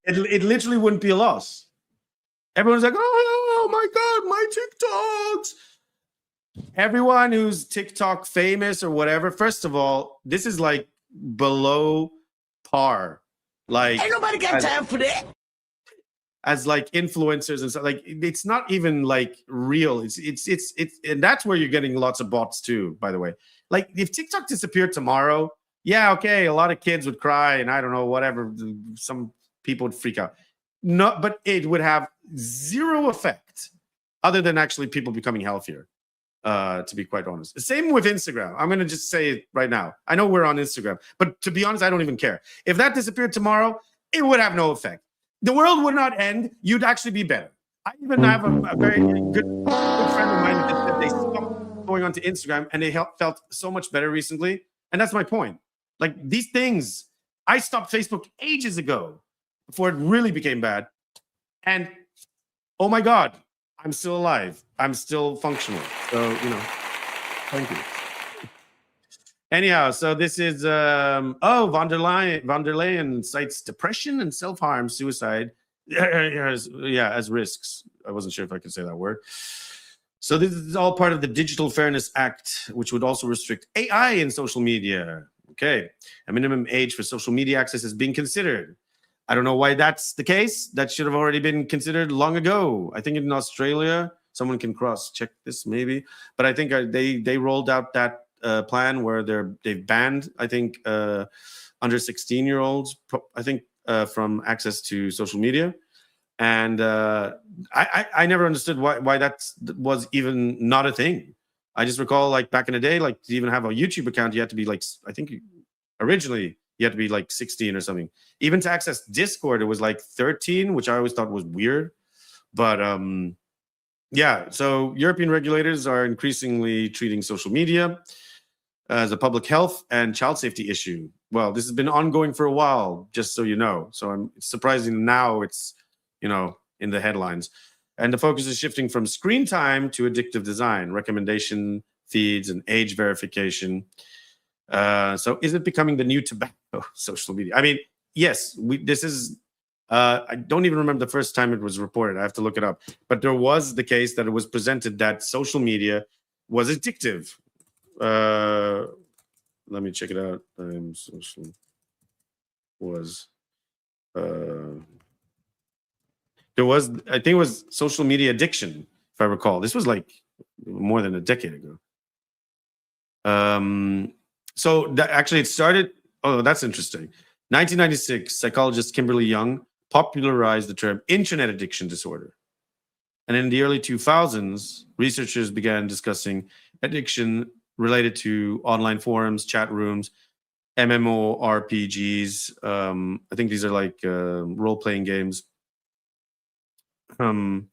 It literally wouldn't be a loss. Everyone's like, oh my God, my TikToks. Everyone who's TikTok famous or whatever, first of all, this is like below par. Like, ain't nobody got time for that. As like influencers and stuff, like it's not even like real. It's and that's where you're getting lots of bots too, by the way. Like if TikTok disappeared tomorrow, yeah, okay, a lot of kids would cry and I don't know, whatever, some people would freak out. No, but it would have zero effect other than actually people becoming healthier, to be quite honest. Same with Instagram. I'm going to just say it right now. I know we're on Instagram, but to be honest, I don't even care. If that disappeared tomorrow, it would have no effect. The world would not end. You'd actually be better. I even have a very good friend of mine that said they stopped going onto Instagram and they felt so much better recently. And that's my point. Like these things, I stopped Facebook ages ago before it really became bad. And oh my God, I'm still alive. I'm still functional. So, thank you. Anyhow, so this is von der Leyen cites depression and self-harm, suicide, as risks. I wasn't sure if I could say that word. So this is all part of the Digital Fairness Act, which would also restrict AI in social media. Okay, a minimum age for social media access is being considered. I don't know why that's the case. That should have already been considered long ago. I think in Australia, someone can cross-check this maybe, but I think they rolled out that plan where they've banned, I think, under 16-year-olds, I think, from access to social media. And I never understood why that was even not a thing. I just recall, like, back in the day, like, to even have a YouTube account, you had to be, like, I think originally you had to be, like, 16 or something. Even to access Discord, it was, like, 13, which I always thought was weird. But, yeah, so European regulators are increasingly treating social media as a public health and child safety issue. Well, this has been ongoing for a while, just so you know. So it's surprising now it's, in the headlines. And the focus is shifting from screen time to addictive design, recommendation feeds, and age verification. So is it becoming the new tobacco, social media? I mean, yes, this is, I don't even remember the first time it was reported. I have to look it up. But there was the case that it was presented that social media was addictive. Let me check it out. Social was there was, I think it was social media addiction, if I recall. This was like more than a decade ago. So that actually it started. Oh, that's interesting. 1996, psychologist Kimberly Young popularized the term internet addiction disorder. And in the early 2000s, researchers began discussing addiction related to online forums, chat rooms, MMORPGs. I think these are like role-playing games, and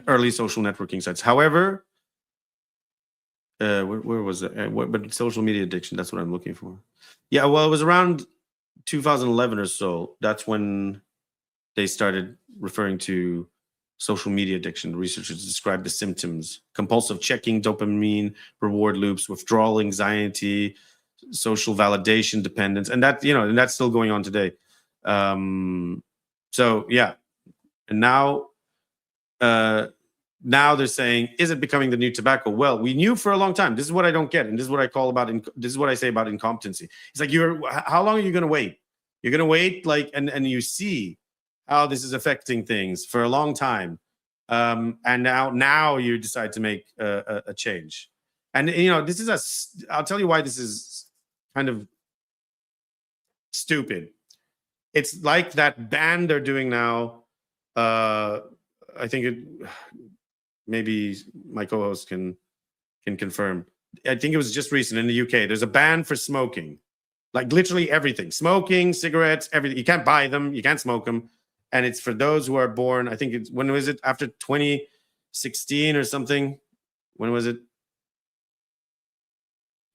early social networking sites. However, where was it? But social media addiction, that's what I'm looking for. Yeah, well, it was around 2011 or so. That's when they started referring to social media addiction. Researchers described the symptoms: compulsive checking, dopamine reward loops, withdrawal anxiety, social validation dependence, and that, and that's still going on today. So yeah, and now they're saying, is it becoming the new tobacco? Well, we knew for a long time. This is what I don't get, and this is what I call about. This is what I say about incompetency. It's like, how long are you going to wait? You're going to wait, and you see how this is affecting things for a long time, and now you decide to make a change. And this is I'll tell you why this is kind of stupid. It's like that ban they're doing now. I think maybe my co-host can confirm. I think it was just recent in the UK. There's a ban for smoking, like literally everything: smoking, cigarettes, everything. You can't buy them, you can't smoke them, and it's for those who are born. I think when was it? After 2016 or something? When was it?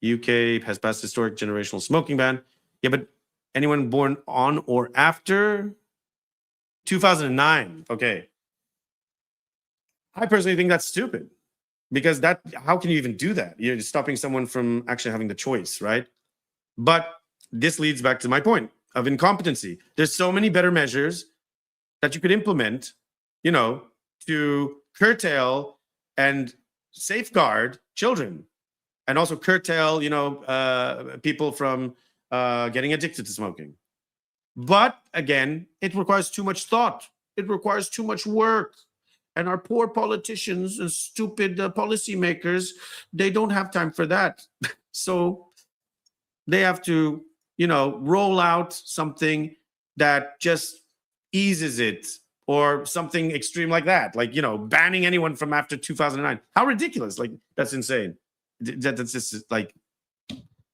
UK has passed historic generational smoking ban. Yeah, but anyone born on or after 2009? Okay. I personally think that's stupid, because how can you even do that? You're stopping someone from actually having the choice, right? But this leads back to my point of incompetency. There's so many better measures that you could implement, to curtail and safeguard children, and also curtail, people from getting addicted to smoking. But again, it requires too much thought. It requires too much work. And our poor politicians and stupid policymakers, they don't have time for that. So they have to, roll out something that just eases it, or something extreme like that, like, banning anyone from after 2009. How ridiculous. Like, that's insane. That's just like,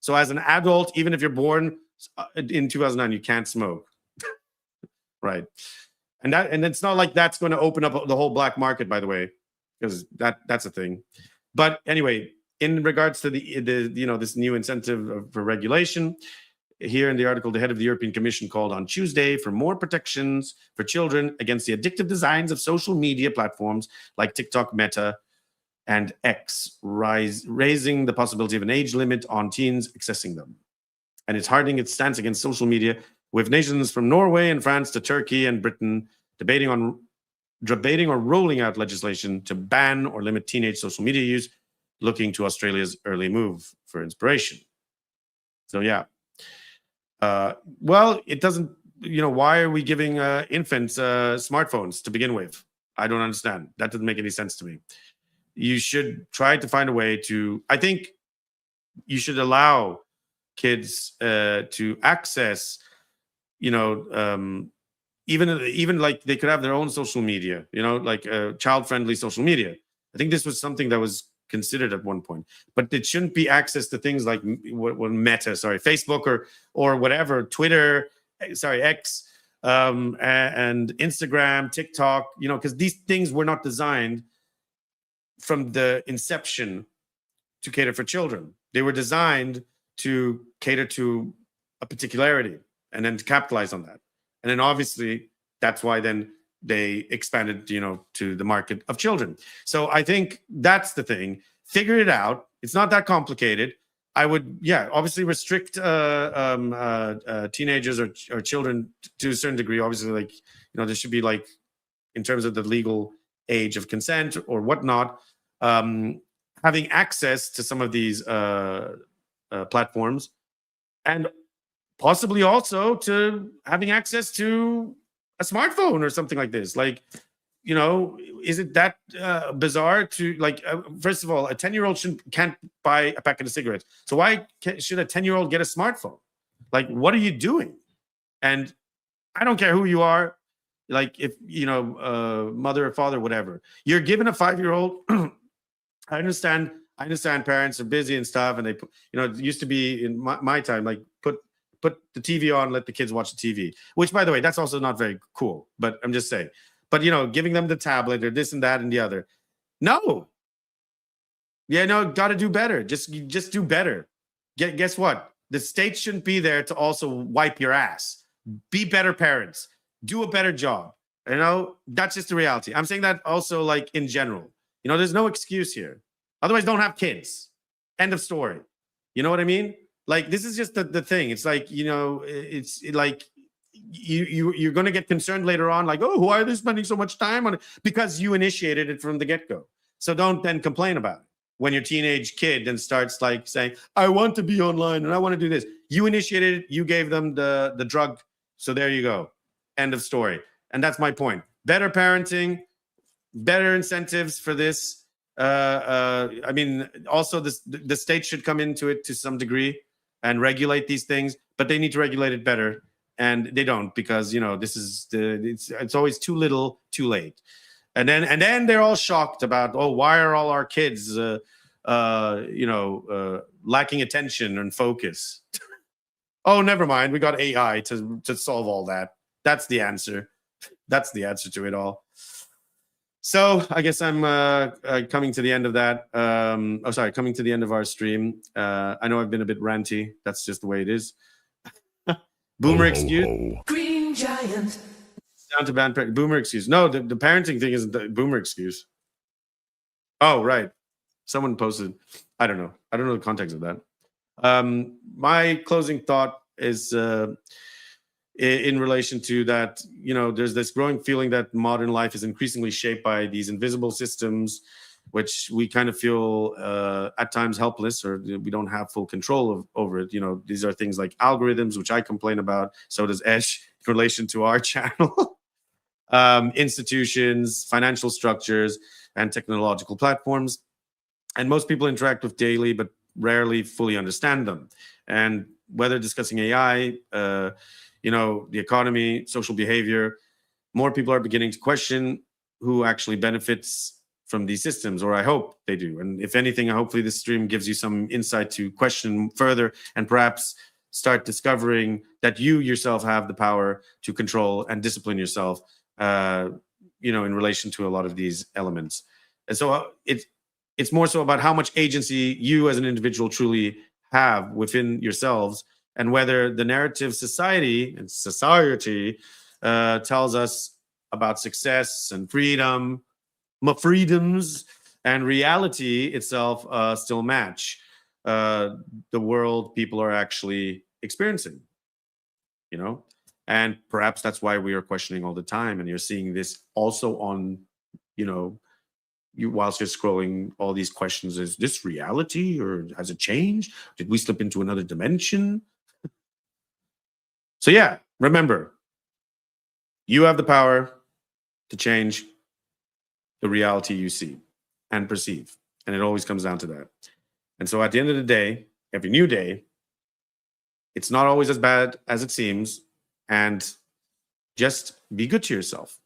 so as an adult, even if you're born in 2009, you can't smoke. Right. And it's not like that's going to open up the whole black market, by the way, because that's a thing. But anyway, in regards to the this new incentive for regulation, here in the article, the head of the European Commission called on Tuesday for more protections for children against the addictive designs of social media platforms like TikTok, Meta, and X, raising the possibility of an age limit on teens accessing them. And it's hardening its stance against social media, with nations from Norway and France to Turkey and Britain debating or rolling out legislation to ban or limit teenage social media use, looking to Australia's early move for inspiration. So yeah. Well, it doesn't, why are we giving infants smartphones to begin with? I don't understand. That doesn't make any sense to me. You should try to find a way to, I think you should allow kids to access, even like they could have their own social media, like child-friendly social media. I think this was something that was considered at one point, but it shouldn't be access to things like Facebook or whatever, Twitter, X, and Instagram, TikTok, because these things were not designed from the inception to cater for children. They were designed to cater to a particularity and then to capitalize on that. And then obviously that's why then they expanded, to the market of children. So I think that's the thing. Figure it out. It's not that complicated. I would, obviously restrict teenagers or children to a certain degree. Obviously, like, there should be, like, in terms of the legal age of consent or whatnot, having access to some of these platforms, and possibly also to having access to a smartphone or something like this. Like, is it that bizarre to, like, first of all, a 10-year-old can't buy a packet of cigarettes. So why should a 10-year-old get a smartphone? Like, what are you doing? And I don't care who you are, like, if, mother or father, whatever. You're given a 5-year-old, I understand parents are busy and stuff, and they put, it used to be in my time, like, put the TV on, let the kids watch the TV, which, by the way, that's also not very cool, but I'm just saying. But, giving them the tablet or this and that and the other. No. Yeah, no, got to do better. Just do better. Guess what? The state shouldn't be there to also wipe your ass. Be better parents. Do a better job. You know, that's just the reality. I'm saying that also like in general. You know, there's no excuse here. Otherwise, don't have kids. End of story. You know what I mean? Like, this is just the thing. It's like, you know, it's like you're going to get concerned later on, like, oh, why are they spending so much time on it? Because you initiated it from the get-go. So don't then complain about it when your teenage kid then starts like saying, I want to be online and I want to do this. You initiated it. You gave them the drug. So there you go. End of story. And that's my point. Better parenting, better incentives for this. I mean, also the state should come into it to some degree and regulate these things, but they need to regulate it better. And they don't, because, you know, this is it's always too little, too late. And then they're all shocked about, oh, why are all our kids, lacking attention and focus? Oh, never mind. We got AI to solve all that. That's the answer. That's the answer to it all. So I guess I'm coming to the end of that. Coming to the end of our stream. I know I've been a bit ranty. That's just the way it is. Boomer excuse. Green giant. Down to ban boomer excuse. No, the parenting thing isn't the boomer excuse. Oh, right. Someone posted. I don't know the context of that. My closing thought is in relation to that, you know, there's this growing feeling that modern life is increasingly shaped by these invisible systems, which we kind of feel at times helpless, or we don't have full control over it. You know, these are things like algorithms, which I complain about. So does Esh in relation to our channel. Institutions, financial structures, and technological platforms. And most people interact with daily, but rarely fully understand them. And whether discussing AI, the economy, social behavior, more people are beginning to question who actually benefits from these systems, or I hope they do. And if anything, hopefully this stream gives you some insight to question further and perhaps start discovering that you yourself have the power to control and discipline yourself, in relation to a lot of these elements. And so it's more so about how much agency you as an individual truly have within yourselves, and whether the narrative society tells us about success and freedom, freedoms, and reality itself still match the world people are actually experiencing, you know? And perhaps that's why we are questioning all the time. And you're seeing this also on, whilst you're scrolling all these questions. Is this reality, or has it changed? Did we slip into another dimension? So yeah, remember, you have the power to change the reality you see and perceive. And it always comes down to that. And so at the end of the day, every new day, it's not always as bad as it seems. And just be good to yourself,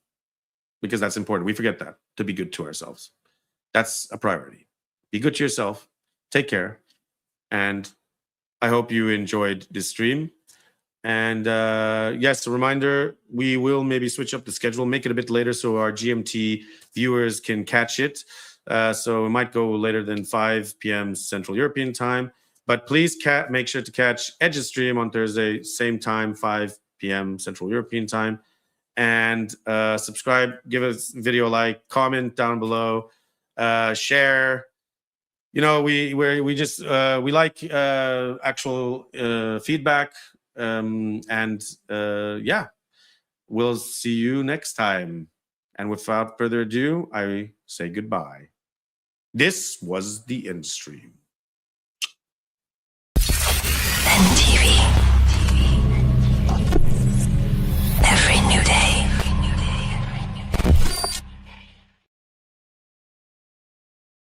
because that's important. We forget that, to be good to ourselves. That's a priority. Be good to yourself. Take care. And I hope you enjoyed this stream. And yes, a reminder, we will maybe switch up the schedule, make it a bit later so our GMT viewers can catch it. So it might go later than 5 p.m. Central European time. But please make sure to catch ENDstream on Thursday, same time, 5 p.m. Central European time. And subscribe, give us a video a like, comment down below, share. We like actual feedback. Yeah, we'll see you next time. And without further ado, I say goodbye. This was the ENDstream.